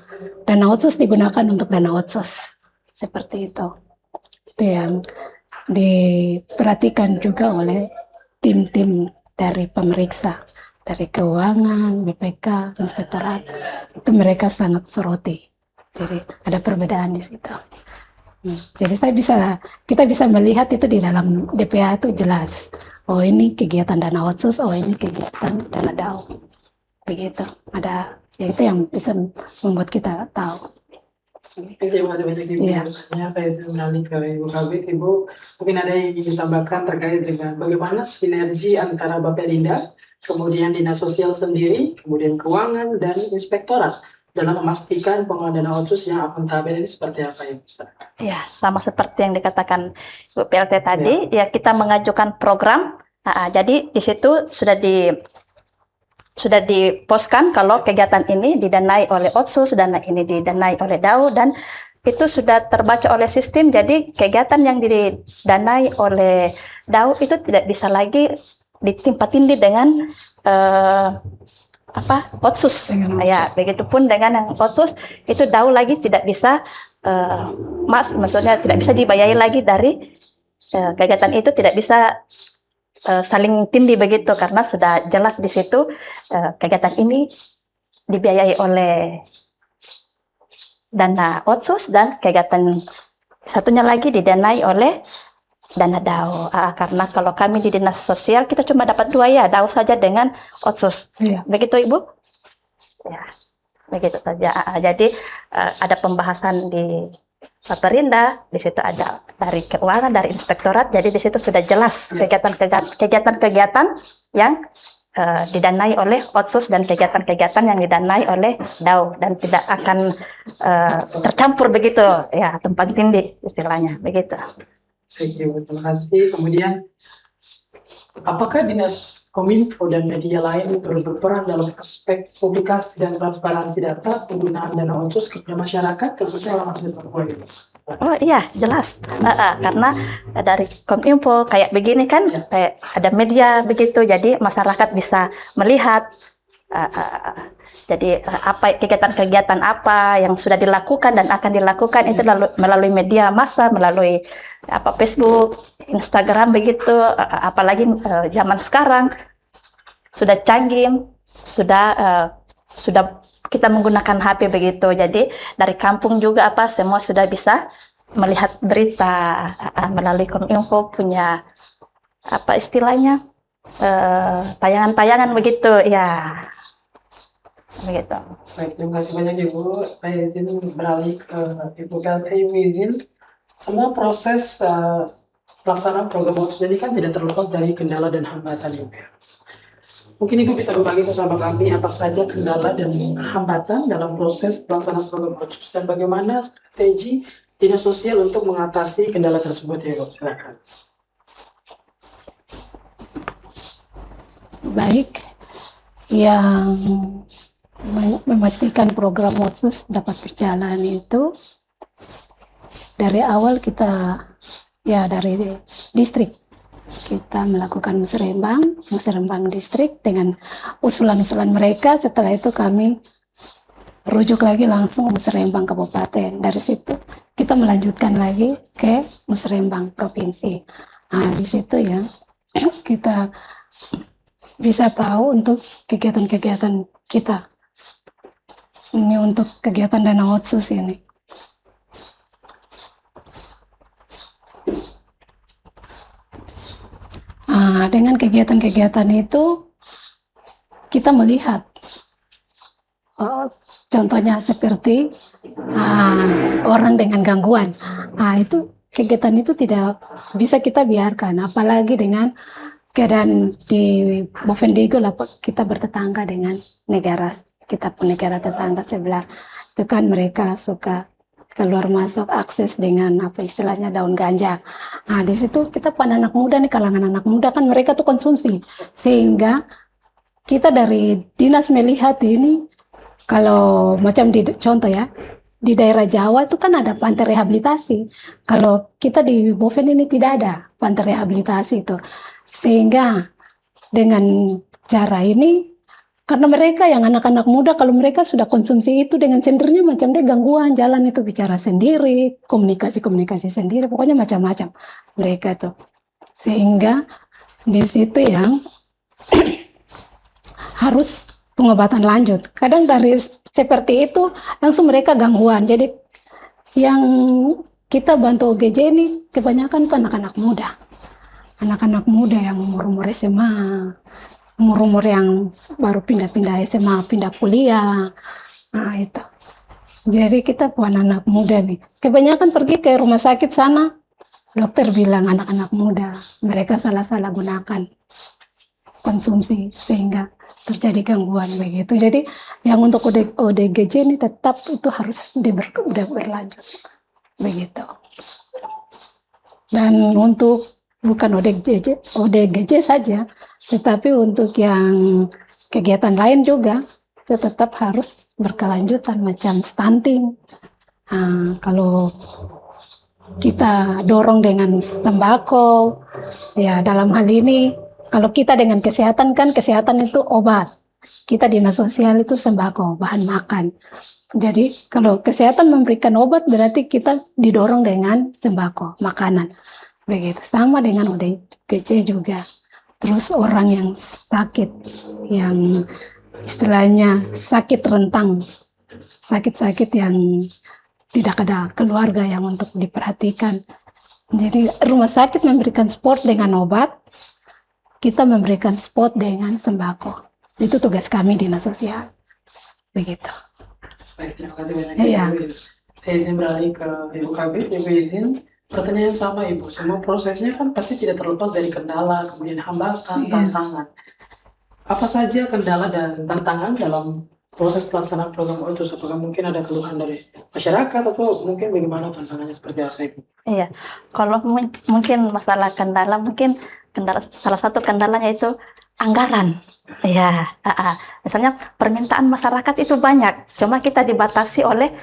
Dana otsus digunakan untuk dana otsus, seperti itu. Itu yang diperhatikan juga oleh tim-tim dari pemeriksa, dari keuangan, BPK, inspektorat, itu mereka sangat soroti. Jadi ada perbedaan di situ. Jadi kita bisa melihat itu di dalam DPA itu jelas. Oh ini kegiatan dana otsus, oh ini kegiatan dana DAO. Begitu. Ada itu yang bisa membuat kita tahu. Terima kasih banyak Ibu. Iya. Saya kembali ke Ibu Kabit. Ibu, mungkin ada yang ingin ditambahkan terkait dengan bagaimana sinergi antara Baperinda, kemudian Dinas Sosial sendiri, kemudian keuangan dan inspektorat dalam memastikan pengelolaan dana otsus yang akuntabel ini seperti apa ya, Ustaz? Ya, sama seperti yang dikatakan Bu PLT tadi, ya kita mengajukan program. Jadi di situ sudah diposkan kalau kegiatan ini didanai oleh otsus, dana ini didanai oleh DAO, dan itu sudah terbaca oleh sistem. Jadi kegiatan yang didanai oleh DAO itu tidak bisa lagi ditimpa tindih dengan otsus. Ya, begitupun dengan yang otsus itu DAO lagi tidak bisa maksudnya tidak bisa dibayari lagi dari kegiatan itu, tidak bisa saling tindih begitu, karena sudah jelas di situ kegiatan ini dibiayai oleh dana otsus dan kegiatan satunya lagi didanai oleh dana DAO. Karena kalau kami di Dinas Sosial kita cuma dapat dua ya, DAO saja dengan otsus. Iya. Begitu Ibu? Ya, begitu saja. Jadi ada pembahasan di Baperinda, di situ ada dari keuangan, dari inspektorat. Jadi di situ sudah jelas kegiatan-kegiatan yang didanai oleh otsus dan kegiatan-kegiatan yang didanai oleh DAO, dan tidak akan tercampur begitu ya, tumpang tindih istilahnya begitu. Terima kasih. Kemudian, apakah Dinas Kominfo dan media lain berperan dalam aspek publikasi dan transparansi data penggunaan dana otsus kepada masyarakat, khususnya orang asli Papua ini? Oh iya, jelas. Karena dari Kominfo kayak begini kan, kayak ada media begitu, jadi masyarakat bisa melihat. Jadi apa kegiatan-kegiatan apa yang sudah dilakukan dan akan dilakukan itu melalui media massa, melalui Facebook, Instagram begitu. Apalagi zaman sekarang sudah canggih, sudah kita menggunakan HP begitu. Jadi dari kampung juga semua sudah bisa melihat berita melalui Kominfo punya istilahnya tayangan-tayangan begitu ya. begitu. Baik, terima kasih banyak Ibu. Saya izin beralih ke Ibu PLT. Ibu izin, semua proses pelaksanaan program otsus ini kan tidak terlepas dari kendala dan hambatan Ibu. Mungkin Ibu bisa berbagi bersama kami apa saja kendala dan hambatan dalam proses pelaksanaan program otsus dan bagaimana strategi dinas sosial untuk mengatasi kendala tersebut ya Ibu. Silakan. Baik, yang memastikan program otsus dapat berjalan itu dari awal kita dari distrik kita melakukan musrembang distrik dengan usulan-usulan mereka. Setelah itu kami rujuk lagi langsung musrembang kabupaten. Dari situ kita melanjutkan lagi ke musrembang provinsi. Nah, di situ ya kita bisa tahu untuk kegiatan-kegiatan kita. Ini untuk kegiatan dana otsus ini. Dengan kegiatan-kegiatan itu kita melihat contohnya seperti orang dengan gangguan. Itu kegiatan itu tidak bisa kita biarkan, apalagi dengan keadaan di Bovendigul kita bertetangga dengan negara, kita pun negara tetangga sebelah itu kan mereka suka keluar masuk akses dengan apa istilahnya daun ganja. Nah di situ kita pun anak muda nih, kalangan anak muda kan mereka tuh konsumsi, sehingga kita dari dinas melihat ini kalau macam di contoh ya di daerah Jawa itu kan ada pantai rehabilitasi. Kalau kita di Boven ini tidak ada pantai rehabilitasi itu. Sehingga dengan cara ini, karena mereka yang anak-anak muda kalau mereka sudah konsumsi itu dengan sendirinya macam dia gangguan jalan itu bicara sendiri, komunikasi sendiri, pokoknya macam-macam mereka tuh. Sehingga di situ yang harus pengobatan lanjut. Kadang dari seperti itu langsung mereka gangguan. Jadi yang kita bantu OGJ ini kebanyakan kan anak-anak muda. Anak-anak muda yang umur-umur SMA, umur-umur yang baru pindah-pindah SMA, pindah kuliah. Nah itu. Jadi kita pun anak muda nih. Kebanyakan pergi ke rumah sakit sana, dokter bilang anak-anak muda, mereka salah-salah gunakan konsumsi sehingga terjadi gangguan begitu. Jadi yang untuk ODGJ ini tetap itu harus berlanjut begitu. Dan untuk bukan ODGJ saja, tetapi untuk yang kegiatan lain juga tetap harus berkelanjutan macam stunting. Kalau kita dorong dengan sembako, ya dalam hal ini kalau kita dengan kesehatan kan kesehatan itu obat, kita dinas sosial itu sembako, bahan makan. Jadi kalau kesehatan memberikan obat berarti kita didorong dengan sembako, makanan. Begitu sama dengan ODGJ juga. Terus orang yang sakit, yang istilahnya sakit rentang, sakit-sakit yang tidak ada keluarga yang untuk diperhatikan. Jadi rumah sakit memberikan support dengan obat, kita memberikan support dengan sembako. Itu tugas kami dinas sosial. Begitu. Baik, terima kasih banyak. Iya. Saya izin beralih ke Ibu Kabit. Ibu izin pertanyaan sama Ibu, semua prosesnya kan pasti tidak terlepas dari kendala, kemudian hambatan, tantangan. Apa saja kendala dan tantangan dalam proses pelaksanaan program otsus? Apakah mungkin ada keluhan dari masyarakat atau mungkin bagaimana tantangannya seperti apa Ibu? Iya, kalau mungkin masalah kendala, salah satu kendalanya itu anggaran. Ya, misalnya permintaan masyarakat itu banyak, cuma kita dibatasi oleh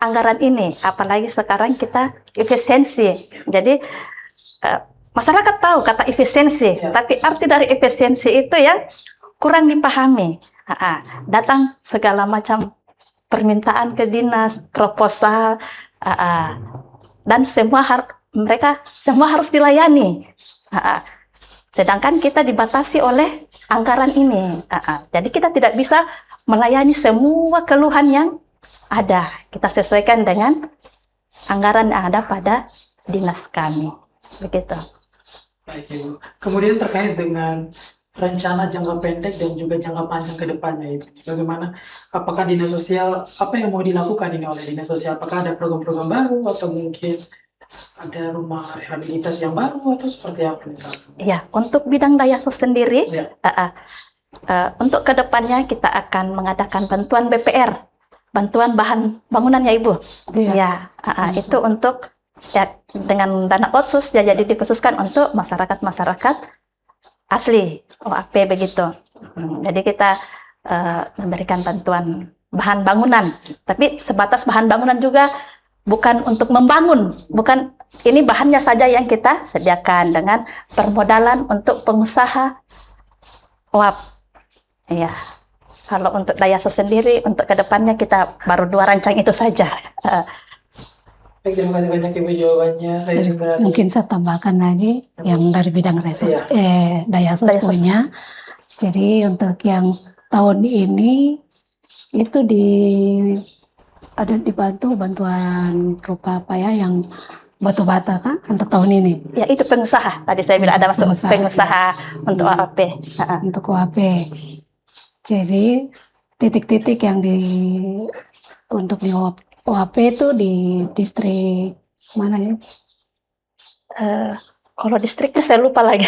anggaran ini, apalagi sekarang kita efisiensi. Jadi masyarakat tahu kata efisiensi, tapi arti dari efisiensi itu ya kurang dipahami. Datang segala macam permintaan ke dinas, proposal, dan mereka semua harus dilayani. Sedangkan kita dibatasi oleh anggaran ini. Jadi kita tidak bisa melayani semua keluhan yang ada, kita sesuaikan dengan anggaran yang ada pada dinas kami, begitu. Baik Ibu. Kemudian terkait dengan rencana jangka pendek dan juga jangka panjang ke depannya Ibu. Bagaimana, apakah dinas sosial, apa yang mau dilakukan ini oleh dinas sosial? Apakah ada program-program baru atau mungkin ada rumah rehabilitas yang baru atau seperti apa misalnya? Ya, untuk bidang Dayasos sendiri, Ya. untuk kedepannya kita akan mengadakan bantuan BPR, bantuan bahan bangunan ya Ibu. Iya. Ya, itu untuk ya dengan dana otsus ya, jadi dikhususkan untuk masyarakat asli OAP begitu. Jadi kita memberikan bantuan bahan bangunan, tapi sebatas bahan bangunan juga, bukan untuk membangun, bukan ini bahannya saja yang kita sediakan dengan permodalan untuk pengusaha OAP. Iya. Kalau untuk Dayasos sendiri, untuk kedepannya kita baru 2 rancang itu saja. Baik, terima kasih banyak Ibu jawabannya. Saya Jadi, juga mungkin saya tambahkan lagi yang dari bidang Dayasos Dayasos. punya. Jadi untuk yang tahun ini itu ada dibantu bantuan berupa apa ya, yang batu bata kan untuk tahun ini Ya itu pengusaha. Tadi saya bilang ada masuk pengusaha untuk OAP. untuk OAP. Jadi titik-titik yang untuk di OAP itu di distrik mana ya? Kalau distriknya saya lupa lagi.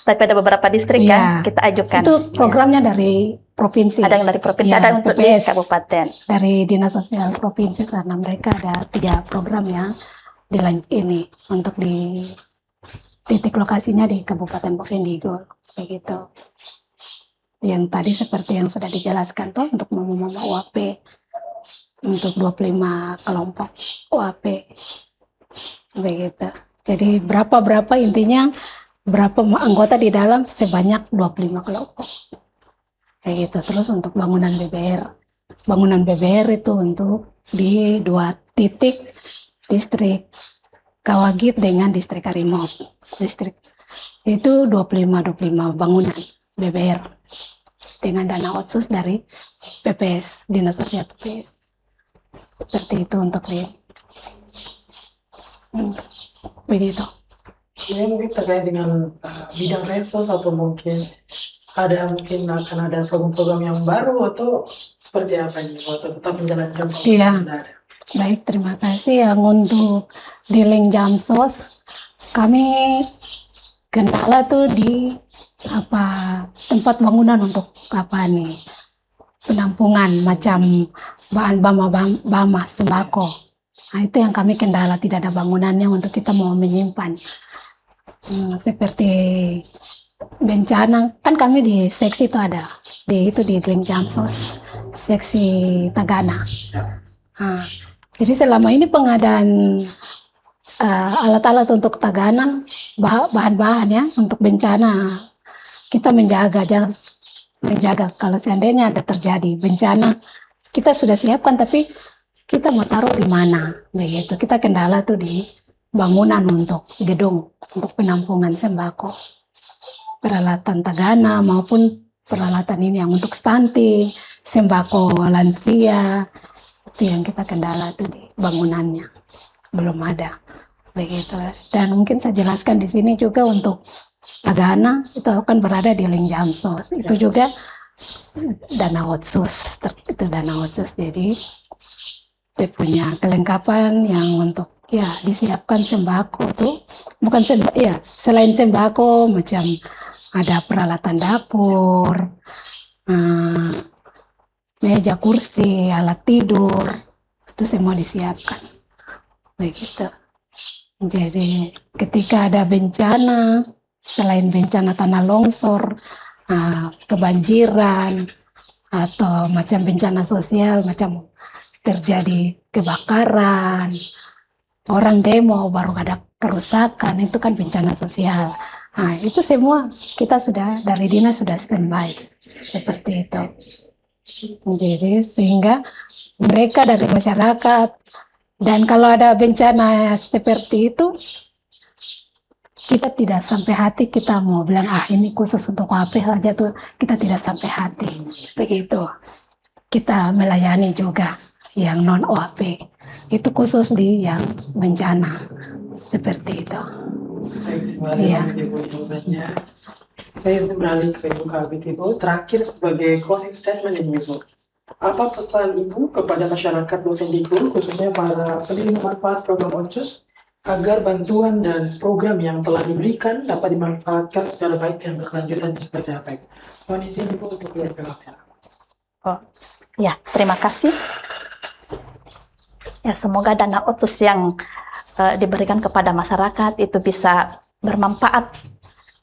Tapi ada beberapa distrik kan kita ajukan. Itu programnya dari provinsi. Ada yang dari provinsi, Ya, ada untuk di PPS. kabupaten. Dari Dinas Sosial Provinsi, karena mereka ada 3 program ya ini untuk di titik lokasinya di Kabupaten Bovendigul begitu. Yang tadi seperti yang sudah dijelaskan tuh, untuk mama-mama OAP, untuk 25 kelompok OAP begitu. Jadi berapa intinya berapa anggota di dalam, sebanyak 25 kelompok kayak gitu. Terus untuk bangunan BBR itu untuk di 2 titik, distrik Kawagit dengan distrik Karimop. Distrik itu 25 bangunan BBR dengan dana otsus dari PPS, Dinas Sosial PPS. Seperti itu untuk begitu. ini mungkin terkait dengan bidang medsos, atau mungkin akan ada program-program yang baru atau seperti apa ini, atau tetap menjalankan program Iya. yang sudah ada? Baik, terima kasih. Yang untuk di link Jamsos, kami kendala tuh di tempat bangunan untuk penampungan macam bahan bama sembako. Nah, itu yang kami kendala, tidak ada bangunannya untuk kita mau menyimpan. Seperti bencana kan kami di seksi itu ada di link Jamsos seksi Tagana. Jadi selama ini pengadaan alat-alat untuk Tagana, bahan-bahan ya untuk bencana, kita menjaga kalau seandainya ada terjadi bencana, kita sudah siapkan, tapi kita mau taruh di mana begitu. Kita kendala tuh di bangunan untuk gedung untuk penampungan sembako, peralatan Tagana maupun peralatan ini yang untuk stunting, sembako lansia, itu yang kita kendala tuh di bangunannya belum ada begitu. Dan mungkin saya jelaskan di sini juga untuk Tagana itu akan berada di link Jamsos, itu juga dana otsus, jadi dia punya kelengkapan yang untuk disiapkan sembako tuh, bukan selain sembako macam ada peralatan dapur, meja kursi, alat tidur, itu semua disiapkan begitu. Jadi ketika ada bencana, selain bencana tanah longsor, kebanjiran, atau macam bencana sosial, macam terjadi kebakaran, orang demo baru ada kerusakan, itu kan bencana sosial. Itu semua kita sudah dari dinas sudah standby seperti itu. Jadi sehingga mereka dari masyarakat, dan kalau ada bencana seperti itu, kita tidak sampai hati kita mau bilang ini khusus untuk OAP saja tuh, kita tidak sampai hati begitu. Kita melayani juga yang non OAP, itu khusus di yang bencana seperti itu. Baik, terima kasih banyak Ibu jawabannya. Saya ingin beralih ke Ibu Kabit, Ibu. Terakhir sebagai closing statement ini, Ibu. Apa pesan Ibu kepada masyarakat Bovendigul, khususnya para penerima manfaat program OCUS, agar bantuan dan program yang telah diberikan dapat dimanfaatkan secara baik dan berkelanjutan seperti apa, Ibu? Mohon izin Ibu untuk lihat ke kamera. Oh, ya, terima kasih. Ya, semoga dana OCUS yang diberikan kepada masyarakat itu bisa bermanfaat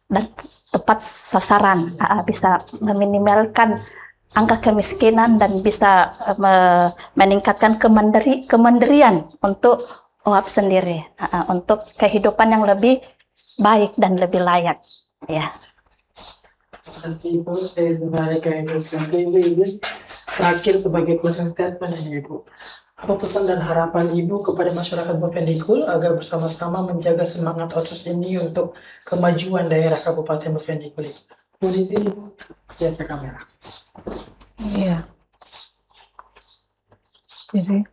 dan tepat sasaran, bisa meminimalkan angka kemiskinan dan bisa meningkatkan kemandirian untuk OAP sendiri, untuk kehidupan yang lebih baik dan lebih layak. Ya. Terima kasih Ibu. Saya kembali ke Ibu. Terakhir sebagai closing statement ini, Ibu. Apa pesan dan harapan Ibu kepada masyarakat Bovendigul agar bersama-sama menjaga semangat OCUS ini untuk kemajuan daerah Kabupaten Bovendigul? Mohon izin Ibu, lihat ke kamera. Iya. Jadi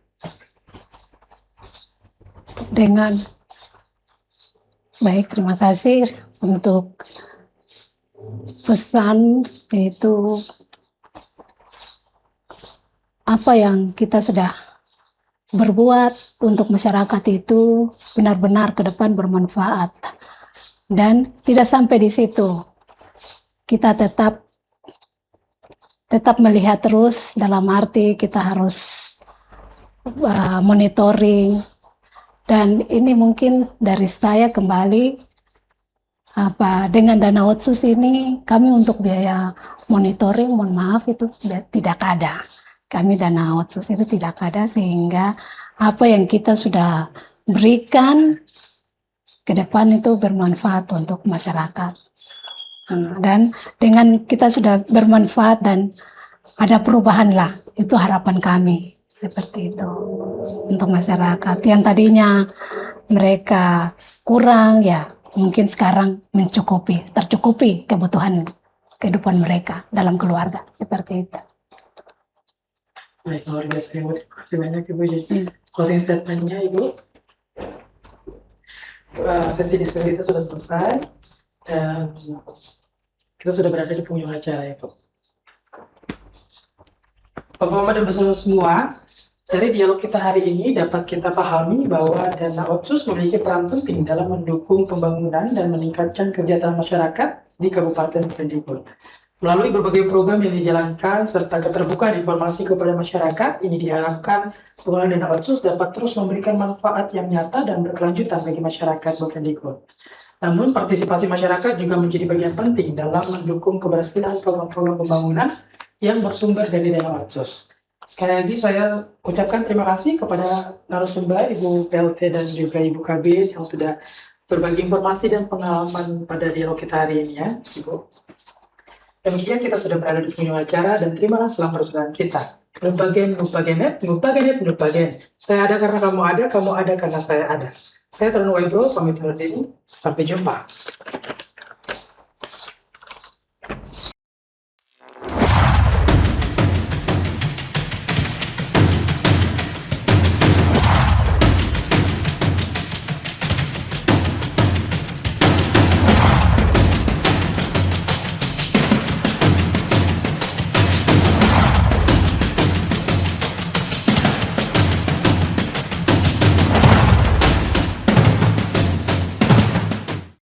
dengan baik, terima kasih untuk pesan, yaitu apa yang kita sudah berbuat untuk masyarakat itu benar-benar ke depan bermanfaat, dan tidak sampai di situ. Kita tetap melihat terus, dalam arti kita harus monitoring. Dan ini mungkin dari saya kembali, dengan dana OCUS ini kami untuk biaya monitoring, mohon maaf, itu tidak ada. Kami dana OCUS itu tidak ada, sehingga apa yang kita sudah berikan ke depan itu bermanfaat untuk masyarakat. Dan dengan kita sudah bermanfaat dan ada perubahan lah, itu harapan kami seperti itu untuk masyarakat yang tadinya mereka kurang, ya mungkin sekarang tercukupi kebutuhan kehidupan mereka dalam keluarga, seperti itu. Baik, luar biasa Ibu. Terima kasih banyak Ibu. Jadi closing statement-nya Ibu. Sesi diskusi kita sudah selesai dan kita sudah berada di penghujung acara Ibu. Bapak-bapak dan Bapak semua, dari dialog kita hari ini dapat kita pahami bahwa dana OCUS memiliki peran penting dalam mendukung pembangunan dan meningkatkan kesejahteraan masyarakat di Kabupaten Bovendigul. Melalui berbagai program yang dijalankan serta keterbukaan informasi kepada masyarakat, ini diharapkan penggunaan dana OCUS dapat terus memberikan manfaat yang nyata dan berkelanjutan bagi masyarakat Bovendigul. Namun, partisipasi masyarakat juga menjadi bagian penting dalam mendukung keberhasilan program-program pembangunan yang bersumber dari dana OCUS. Sekali lagi saya ucapkan terima kasih kepada narasumber Ibu PLT dan juga Ibu Kabit yang sudah berbagi informasi dan pengalaman pada dialog kita hari ini ya, Ibu. Demikian kita sudah berada di penghujung acara dan terimalah salam persaudaraan kita. Nubagen. Saya ada karena kamu ada karena saya ada. Saya Tuan Waibro, pamit undur diri. Sampai jumpa.